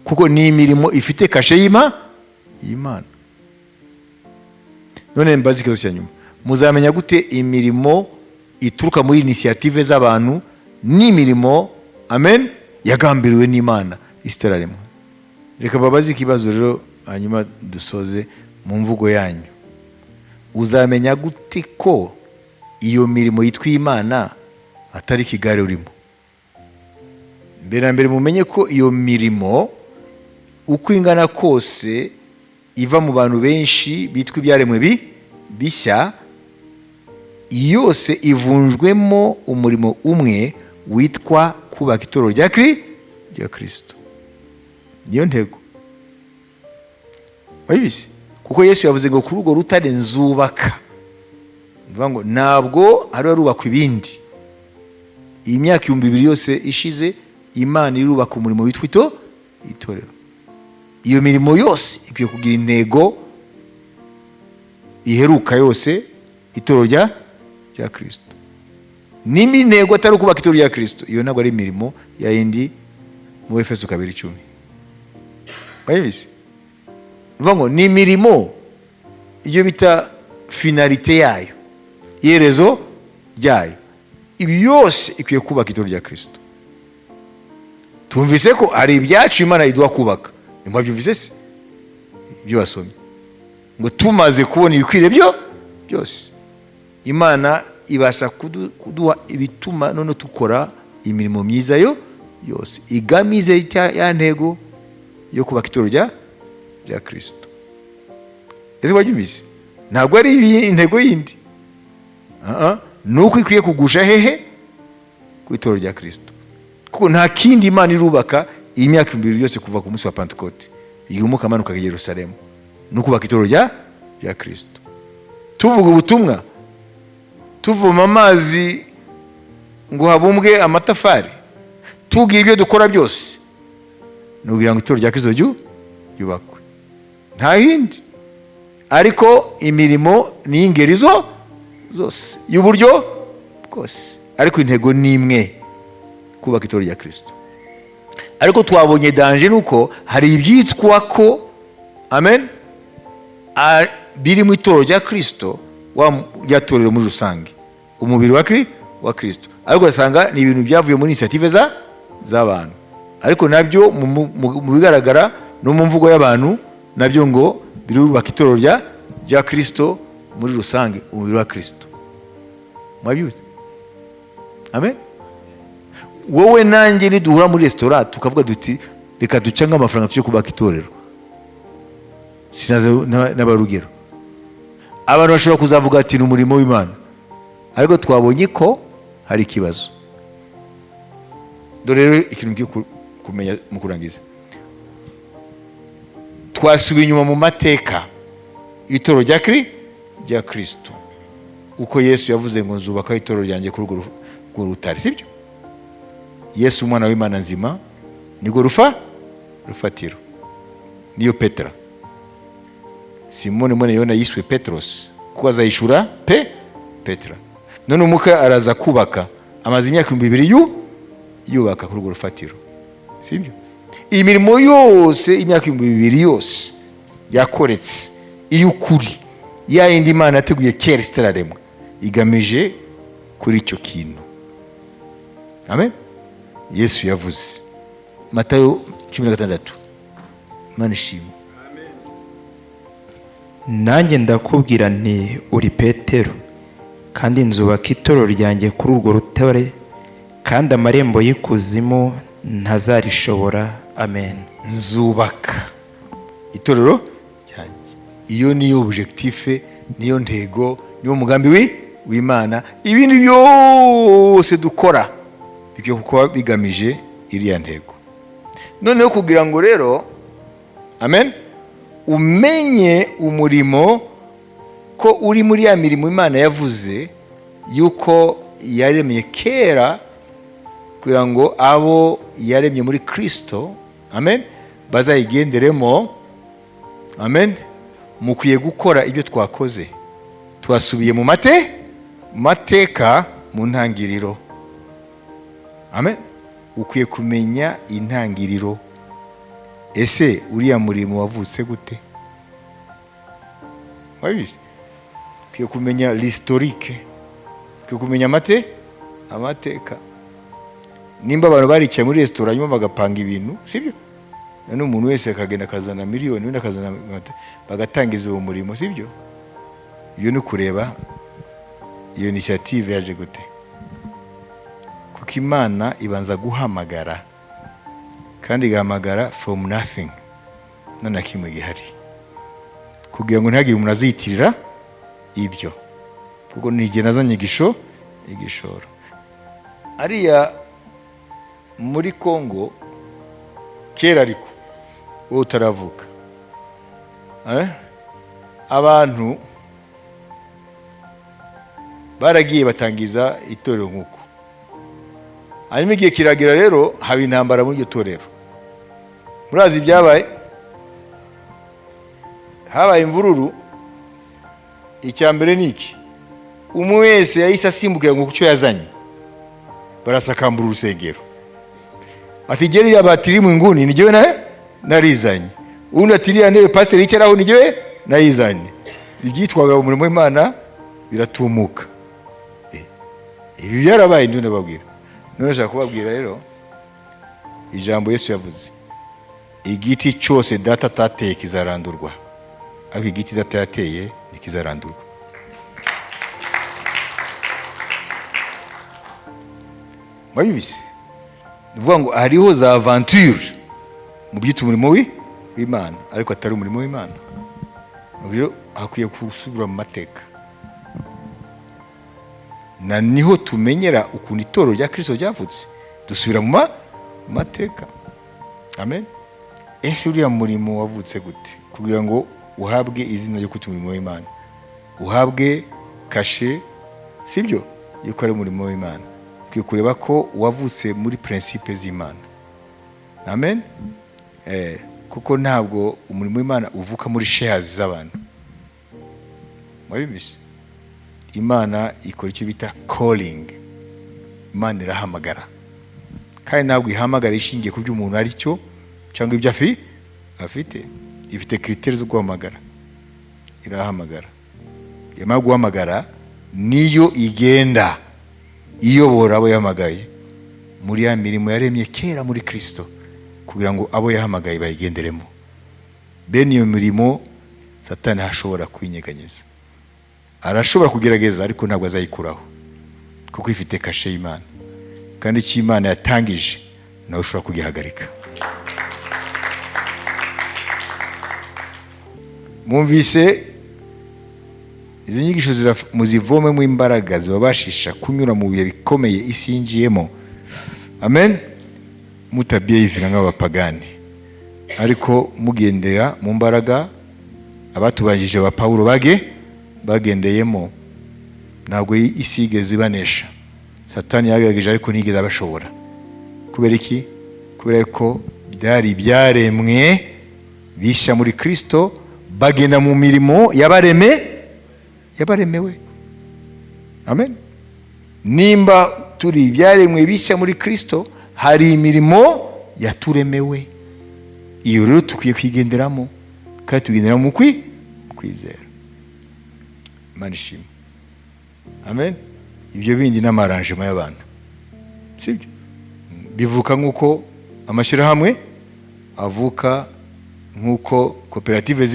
kuko ni imirimo ifite kashe y'Imana. None mbazi ikibazo cya nyuma, muzamenya gute imirimo ituruka muri initiative z'abantu n'imirimo, amen, yagambiriwe n'Imana isitararemwa? Reka babaze ikibazo rero hanyuma dusoze mu mvugo yanyu. Uzamenya gute ko iyo mirimo yitwa Imana atari kigare urimo? Mbere na mbere mumenye ko iyo mirimo uko ingana kose iva mu bantu benshi bitwa ibyaremwe bishya, yose ivunjwemo umurimo umwe witwa kubaka itorero rya Kristo. Niyo ntego. Wabizi? Kuko Yesu yavuze ngo kuri urwo rutare nzubaka. Bivuga ngo ntabwo hari arubakwa ibindi. Iyi myaka 2000 yose ishize Imana irubaka umurimo witwa itorero. Iyo mirimo yose ikwiye kugira intego iheruka yose itorero rya Kristo. Nimi intego atari kubaka itorero rya Kristo, iyo ntabwo ari imirimo ya yindi mu Efeso 2:10. Wabizi? Bivuga ngo ni imirimo iyo bita finalité yayo, iherezo ryayo. Ibi yose ikwiye kubaka itorero rya Kristo. Tumvise ko ari ibyacu Imana iduha kubaka. Nimba byumvise se? Ibyo wasomye. Ngo tumaze kubona ibikwiriye byose, Imana ibasha kuduha ibituma none tukora imirimo myiza yose igamize ya ntego yo kubaka itorero rya Kristo. Ese wabyumvise? Ntabwo ari intego yindi. Nuko ikwiye kugusha hehe ku itorero rya Kristo. Kuko nta kindi Imana irubaka iyi myaka 2000 yose kuva ku munsi wa Pentecote igumuka amanuka i Yerusalemu. Nuko kubaka itorero rya Kristo. Tuvuga ubutumwa, tuvoma amazi ngo habumbwe amatafari, tugira ibyo dukora byose, nugira ngo itorero rya Kristo yubakwe. Nta hindi. Ariko imirimo ni ingeri zose y'uburyo bwose, ariko intego ni imwe, kubaka itorero rya Kristo. Ariko twabonye danger nuko hari ibyitwa ko amen biri mu itorero rya Kristo yatorero muri rusange, umubiri wa Kristo, ariko usanga ni ibintu byavuye muri initiative z'abantu, ariko nabyo mu bigaragara no mu mvugo y'abantu nabyo ngo birubaka itorero rya Kristo muri rusange, umubiri wa Kristo. Mwabyuze? Amen. Wowe nanjye niduhura muri restaurant tukavuga duti reka ducanga amafaranga cyo kubaka itorero, sinaze n'abarugero, abantu bashobora kuzavuga ati ni umurimo w'Imana, ariko twabonye ko hari ikibazo. Dore rero ikintu ngiye kumenya mu kurangiza, twasubiye inyuma mu mateka itorero rya Kristo, uko Yesu yavuze ngo nzubaka itorero ryanjye kuri urwo rutare, sibyo? Yesu umwana w'Imana nzima niko rufatiro, niyo Petra. Simone mwene Yona yiswe Petros kuko azayishura Petra. None umuka araza kubaka, amaze imyaka 2000 yubaka kuri urwo rufatiro, sibyo? Imirimo yose imyaka 2000 yose yakoretse iyo ukuri ya yindi Imana yateguye kera itararemwa igamije kuri icyo kintu. Amen. Yesu yavuze Matayo 16. Imana ishimwe. Nanjye ndakubwira nti uri Petero, kandi nzubaka itorero ryanjye kuri urwo rutare, kandi amarembo y'ikuzimu ntazarishobora. Amen. Nzubaka itorero ryanjye. Iyo niyo objectif, niyo ntego, niyo mugambi w'Imana. Ibintu byose dukora bikwiye kuba bigamije iriya ntego. Noneho kugira ngo rero amen umenye umurimo ko uri muri ya mirimo Imana yavuze yuko yaremye kera kugira ngo abo yaremye muri Kristo amen bazayigenderemo. Amen. Mukwiye gukora ibyo twakoze, twasubiye mu mateka mu ntangiriro. Amen. Ukwiye kumenya intangiriro. Ese uriya murimo wavutse gute? Wabizi? Ukwiye kumenya l'historique, ukwiye kumenya amateka. Nimba abantu baricaye muri restaurant nyuma bagapanga ibintu, sibyo? None umuntu wese akagenda akazana miliyoni, undi akazana bagatangiza uwo murimo, sibyo? Iyo ni kureba iyo initiative yaje gute. Kuko Imana ibanza guhamagara, kandi igahamagara from nothing, none kimwe gihari, kugira ngo ntihagire umuntu aziyitirira ibyo, kuko nige nazanye igishoro. Ariya muri Kongo kera ariko wowe utaravuka abantu baragiye batangiza itorero nk'uko, hanyuma igihe kiragira rero haba intambara muri iryo torero. Murazi ibyabaye? Habaye imvururu. Icya mbere ni iki, umwe wese yahise asimbukira ngo kucyo yazanye, barasakambura urusengero, ati gerira batiri mu nguni ni jewe narizanye, undi ati iriya ntebe pasiteri yicaraho ni jewe nayizanye. Ibyitwaga umurimo w'Imana biratumuka. Ibi byarabaye ndio nababwira. None nshaka kubabwira rero ijambo Yesu yavuze, igiti cyose data atateye kizarandurwa, ariko igiti data yateye nikizarandurwa. Mwabibise? Nivuga ngo hariho za aventure mu byita umurimo w'Imana, ariko atari umurimo w'Imana. Ubyo hakwiye kusubira mu mateka, na niho tumenyera ukuntu itorero rya Kristo ryavutse, dusubira mu mateka. Amen. Ese uriya murimo wavutse gute kugira ngo uhabwe izina ryo kwita umurimo w'Imana, uhabwe kashe, sibyo, yuko ari umurimo w'Imana? Kwiye kureba ko wavutse muri principe z'Imana. Amen. Kuko ntabwo umurimo w'Imana uvuka muri shares z'abantu. Mwabibise? Imana ikora icyo bita calling. Imana irahamagara, kandi ntabwo ihamagara ishingiye ku byo umuntu ari cyo cyangwa ibyo afite. Ifite critères zo guhamagara, irahamagara. Yamara guhamagara niyo igenda iyobora abo yahamagaye muri ya mirimo yaremye kera muri Kristo, kugira ngo abo yahamagaye bayigenderemo. Bene iyo mirimo Satani hashobora kwinyeganyeza, arashobora kugerageza, ariko ntabwo azayikuraho, kuko ifite kashe y'Imana, kandi icyo Imana yatangije nawe ushobora kugihagarika. Mwumvise izi nyigisho muzivomemo imbaraga zibabashisha kunyura mu bihe bikomeye isi yinjiyemo. Amen. Mutabyeyivira nk'abapagani, ariko mugendera mu mbaraga abatubanjije ba Paulo bagendeyemo. Ntabwo isi igeze ibanesha, Satani yabigerageje ariko ntigeze abashobora. Kubera iki? Kubera ko byari byaremwe bisha muri Kristo, bagenda mu mirimo yabaremewe. Amen. Nimba turi byaremwe bisha muri Kristo, hari imirimo yaturemewe. Iyo rero tukwiye kwigenderamo, kandi tugenderamo mu kwizera. Manishima. Amen. Ibyo bindi n'amarangement y'abantu, sibyo? Bivuka nk'uko amashyirahamwe avuka, nk'uko koperative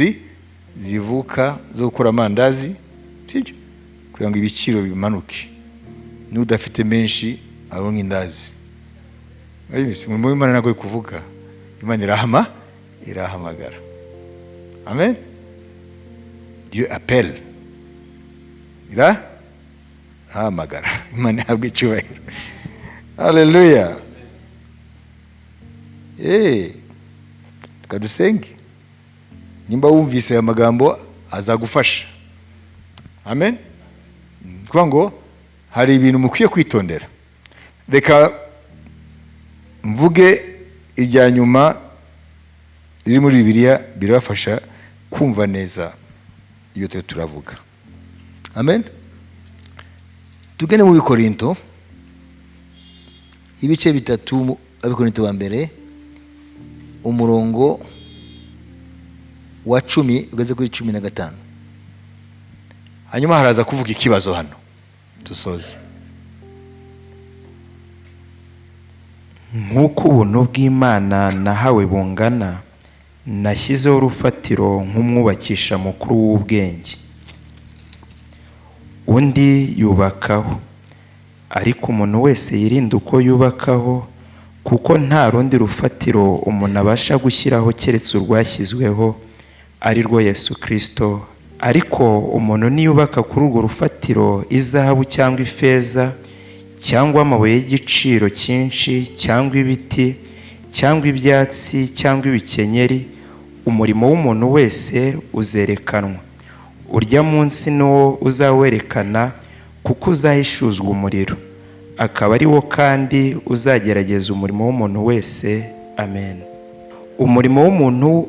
zivuka zo gukora amandazi, sibyo? Kugira ngo ibiciro bimanuke, n'udafite menshi aronka indazi. Umurimo w'Imana ntabwo ari kuvuga, Imana irahamagara. Amen. Dieu appelle, irahamagara. Imana ihabwe icyubahiro. Haleluya. Tukadusenge. Nimba wumvise aya magambo azagufasha. Amen. Kuvuga ngo hari ibintu mukwiye kwitondera. Reka mvuge irya nyuma riri muri Bibiliya, birafasha kumva neza iyo turavuga. Amen. Tugene mu Bikorinto, ibice 3, Abikorinto ba mbere, umurongo wa 10 ugeze kuri 15. Hanyuma haraza kuvuga ikibazo hano dusoze. Nk'uko ubuntu bw'Imana nahawe bungana, nashyizeho urufatiro nk'umwubakisha mukuru w'ubwenge. Undi yubakaho, ariko umuntu wese yirinda uko yubakaho, kuko nta rundi rufatiro umuntu abasha gushyiraho keretse urwashyizweho, ari rwo Yesu Kristo. Ariko umuntu niyubaka kuri urwo rufatiro izahabu cyangwa ifeza cyangwa amabuye y'igiciro cyinshi, cyangwa ibiti, cyangwa ibyatsi, cyangwa ibikenyeri, umurimo w'umuntu wese uzerekanwa. Urya munsi niwo uzawerekana, kuko uzahishuzwa umuriro, akaba ari wo kandi uzagerageza umurimo w'umuntu wese. Amen. Umurimo w'umuntu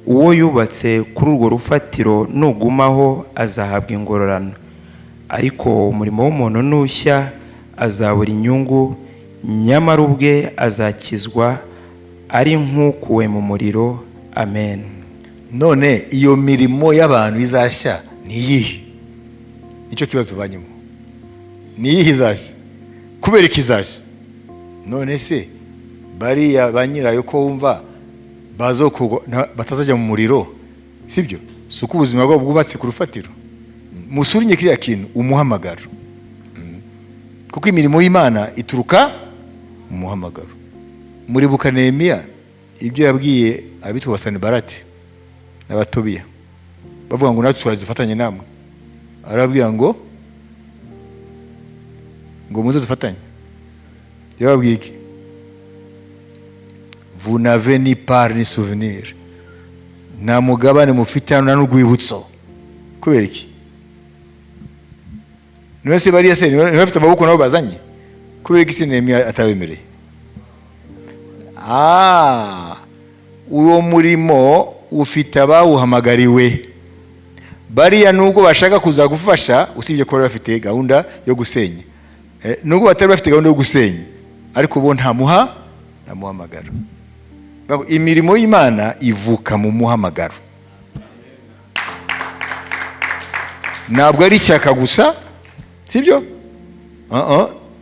uwo yubatse kuri urwo rufatiro nugumaho azahabwa ingororano, ariko umurimo w'umuntu nushya azabura inyungu, nyamara ubwe azakizwa ari nk'ukuwe mu muriro. Amen. None iyo mirimo y'abantu izashya ni iyihe? Nicyo kibazo tubanyemo. Ni iyihe izashya? Kubera iki izashya? None se bariya ba nyirayo ko wumva batazajya mu muriro, sibyo? Si uko ubuzima bwabo bwubatse ku rufatiro? Musurinye kiriya kintu, umuhamagaro. Kuko imirimo y'Imana ituruka mu muhamagaro. Muribuka Nehemiya ibyo yabwiye abitwa Basanibarati n'Abatobiya, bavuga ngo natwe turadufatanye namwe. Arababwira ngo muze dufatanye. Yababwiye iki? Vous n'avez ni part ni souvenir. Nta mugabane mufite hano n'urwibutso. Kubera iki? Nwese bariya se ntibafite amaboko nabo bazanye? Kubera iki se Nehemiya atabemereye? Uwo murimo ufite abawuhamagariwe. Bariya nubwo bashaka kuza gufasha, usibye ko bafite gahunda yo gusenya, nubwo batari bafite gahunda yo gusenya, ariko bo nta muhamagaro. Imirimo y'Imana ivuka mu muhamagaro. Ntabwo ari ishyaka gusa, sibyo?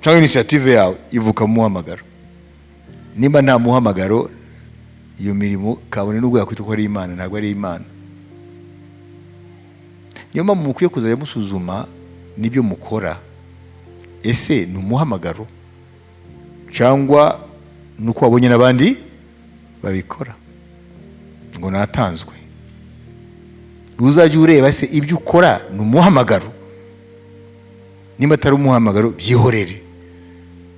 Cyangwa initiative yawe ivuka mu muhamagaro. Nimba nta muhamagaro, iyo mirimo kabone nubwo yakwita ko ari Imana, ntabwo ari Imana. Niyo mpamvu mukwiye kuzajya musuzuma n'ibyo mukora. Ese ni umuhamagaro cyangwa nuko wabonye n'abandi babikora ngo natanzwe? Uzajya ureba se ibyo ukora ni umuhamagaro. Nimba atari umuhamagaro, byihorere,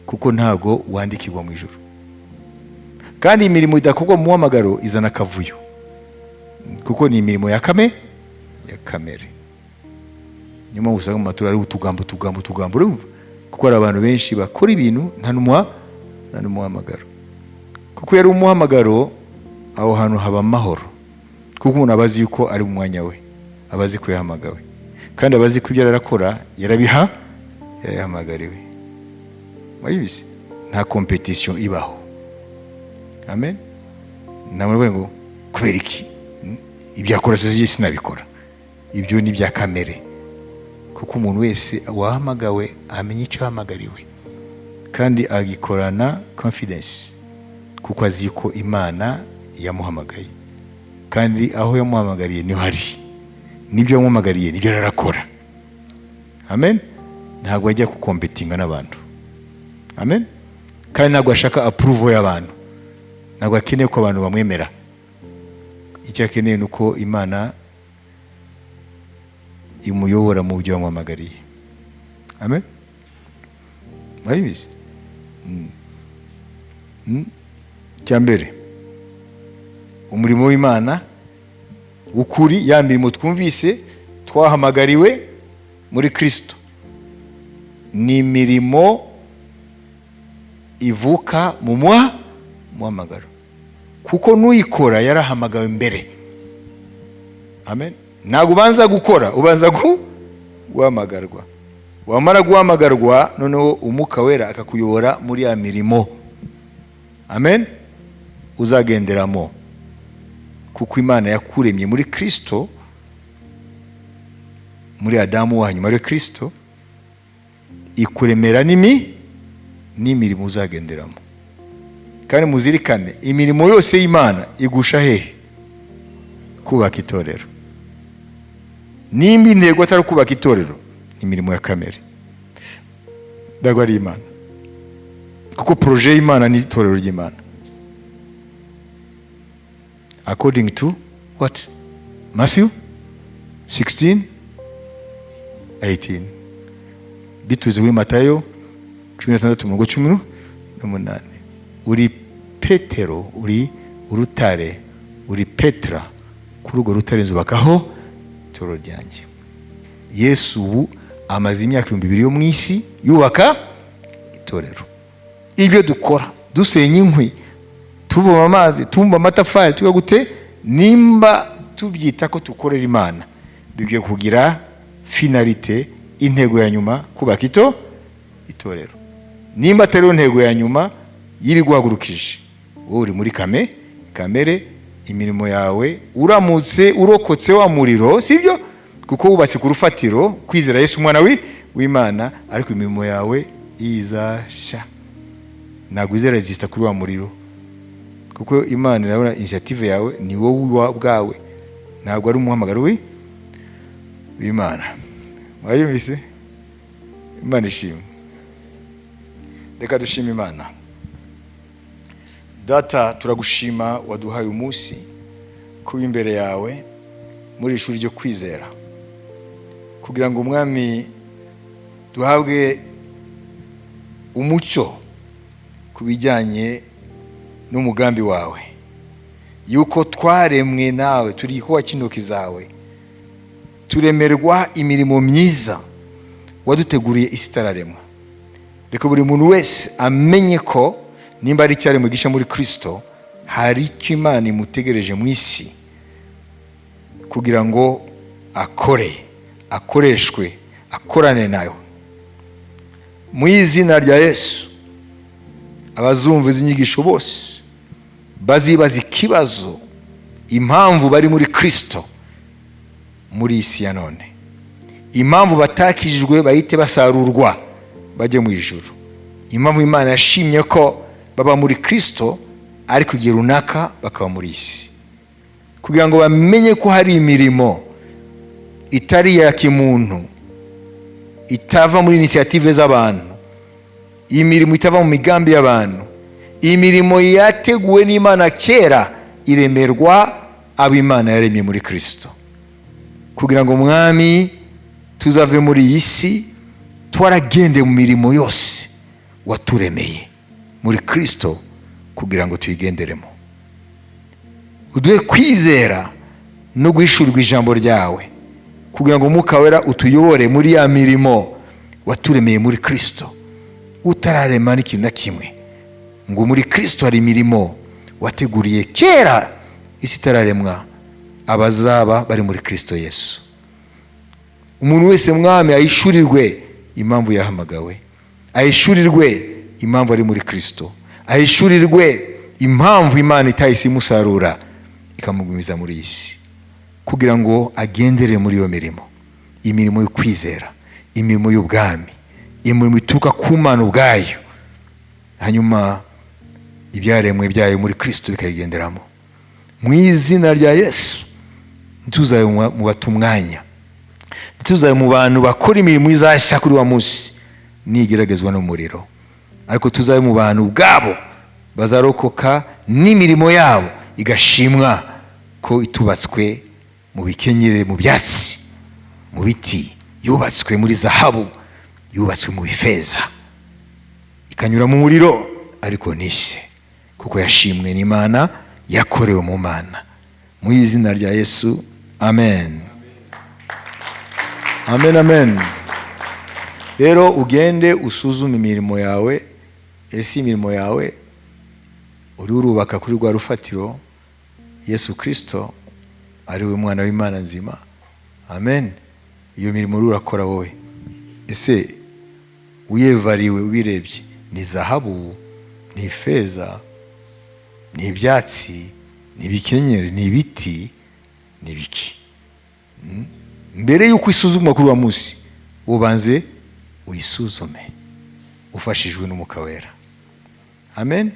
kuko ntago wandikirwa mu ijuru. Kandi imirimo idakorwa mu muhamagaro izana akavuyo, kuko ni imirimo ya kamere. Nyuma usanga mu matora ari utugambo, urumva? Kuko hari abantu benshi bakora ibintu nta n'umuhamagaro. Kuko yari umuhamagaro, aho hantu haba amahoro, kuko umuntu abazi yuko ari mu mwanya we, abazi ko yahamagawe, kandi abazi ko ibyo arakora yarahamagariwe. Mwabizi? Nta competition ibaho. Amen. Namwe ngo kubera iki ibyo akora sinabikora? Ibyo ni bya kamere. Kuko umuntu wese wahamagawe amenya icyo ahamagariwe, kandi agikorana confidence, kuko azi ko Imana yamuhamagaye, kandi aho yamuhamagariye niho hari, nibyo yamuhamagariye nibyo arakora. Amen. Ntabwo ajya kukompetinga n'abantu. Amen. Kandi ntabwo ashaka approval y'abantu, ntabwo akeneye ko abantu bamwemera. Icyo akeneye nuko Imana imuyobora mu byo yamuhamagariye. Amen. Mwabizi? Cyambere, umurimo w'Imana ukuri, ya mirimo twumvise twahamagariwe muri Kristo, ni imirimo ivuka mu muhamagaro, kuko n'uyikora yarahamagawe mbere. Amen. Ntabwo ubanza gukora, ubanza guhamagarwa. Wamara guhamagarwa, noneho Umwuka Wera akakuyobora muri ya mirimo. Amen. Uzagenderamo, kuko Imana yakuremye muri Kristo, muri Adamu wa nyuma ari Kristo, ikuremera n'imirimo uzagenderamo. Kandi muzirikane, imirimo yose y'Imana igusha hehe? Kubaka itorero. Nimba intego atari kubaka itorero, imirimo ya kamere, ntabwo ari Imana. Kuko projet y'Imana ni itorero ry'Imana. According to what? Matthew 16:18. Bituze muri Matayo 16:18. Uri Petero, uri urutare, uri Petra, kuri urwo rutare nzubakaho itoro ryanjye. Yesu ubu amaze imyaka 2000 yo mu isi yubaka itorero. Ibyo dukora dusenya inkwi, tuvoma amazi, tumba amatafari, tugagute, nimba tubyita ko tukorera Imana, dugiye kugira finalite, intego ya nyuma, kubaka itorero. Nimba atari intego ya nyuma y'ibiguhagurukije, wowe uri muri kamere, imirimo yawe uramutse urokotse wa muriro, sibyo? Kuko wubatse ku rufatiro kwizera Yesu umwana w'Imana, ariko imirimo yawe izasha. Ntabwo izera resista kuri wa muriro, kuko Imana irabona initiative yawe ni wowe ubwawe, ntabwo ari umuhamagaro w'Imana. Mwayumvise? Imana ishimwe. Reka dushime Imana. Data, turagushima waduhaye umunsi kuba imbere yawe muri ishuri ryo kwizera, kugira ngo Umwami duhabwe umucyo ku bijyanye n'umugambi wawe, yuko twaremwe nawe, turi ko wakintoki zawe, turemerwa imirimo myiza waduteguriye isi itararemwa. Reka buri muntu wese amenye ko nimba ari cyaremwe gisha muri Kristo, hari icyo Imana imutegereje mu isi, kugira ngo akoreshwe, akorane nayo. Mu izina rya Yesu, abazumva izi nyigisho bose bazibaza ikibazo, impamvu bari muri Kristo muri isi ya none, impamvu batakijijwe bahite basarurwa bajye mu ijuru, impamvu Imana yashimye ko baba muri Kristo ariko igihe runaka bakaba muri isi, kugira ngo bamenye ko hari imirimo itari ya kimuntu, itava muri initiative z'abantu, imirimo itava mu migambi y'abantu, imirimo yateguwe n'Imana kera, iremerwa abo Imana yaremye muri Kristo, kugira ngo Mwami tuzave muri iyi si twaragende mu mirimo yose waturemeye muri Kristo, kugira ngo tuyigenderemo. Uduhe kwizera no guhishurwa ijambo ryawe, kugira ngo Umwuka Wera utuyobore muri ya mirimo waturemeye muri Kristo, utararema n'ikintu na kimwe, ngo muri Kristo hari imirimo wateguriye kera isi itararemwa abazaba bari muri Kristo Yesu. Umuntu wese Mwami ahishurirwe impamvu yahamagawe, ahishurirwe impamvu ari muri Kristo, ahishurirwe impamvu Imana itahise imusarura ikamugumiza muri isi, kugira ngo agendere muri iyo mirimo, imirimo yo kwizera, imirimo y'ubwami, imirimo ituruka ku Mana ubwayo, hanyuma ibyaremwe byayo muri Kristo bikayigenderamo. Mu izina rya Yesu, ntituzabe mu batumwanya, ntituzabe mu bantu bakora imirimo izashya kuri wa munsi nigeragezwa n'umuriro, ariko tuzabe mu bantu ubwabo bazarokoka n'imirimo yabo igashimwa ko itubatswe mu bikenyere, mu byatsi, mu biti, yubatswe muri zahabu, yubatswe mu ifeza, ikanyura mu muriro ariko nishe, kuko yashimwe n'Imana, yakorewe mu Mana. Mu izina rya Yesu, amen. Amen, amen. Rero ugende usuzume imirimo yawe, ese imirimo yawe uri urubaka kuri rwa rufatiro Yesu Kristo ari we mwana w'Imana nzima. Amen. Iyo mirimo urakora wowe, ese uyevariwe ubirebye, ni zahabu, ni ifeza, ni ibyatsi, ni ibikenyeri, ni ibiti, ni biki? Mbere yuko isuzuma kuri wa munsi, ubanze uyisuzume ufashijwe n'Umwuka Wera. Amen.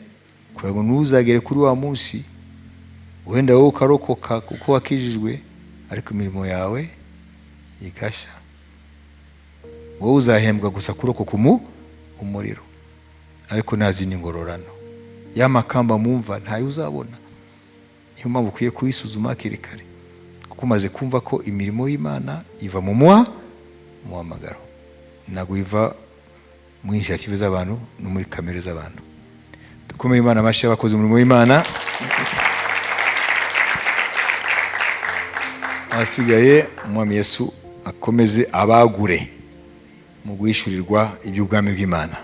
Kugira ngo ntuzagere kuri wa munsi wenda wowe ukarokoka kuko wakijijwe, ariko imirimo yawe igasha, wowe uzahembwa gusa kurokoka umuriro, ariko nta zindi ngororano. Ya makamba mumva ntayo uzabona. Niyo mpamvu ukwiye kuyisuzuma hakiri kare, kuko umaze kumva ko imirimo y'Imana iva mu muhamagaro, ntabwo iva mu initiative z'abantu no muri kamere z'abantu. Dukomere Imana amashyi abakoze umurimo w'Imana. Asigaye Umwami Yesu akomeze abagure mu guhishurirwa iby'ubwami bw'Imana.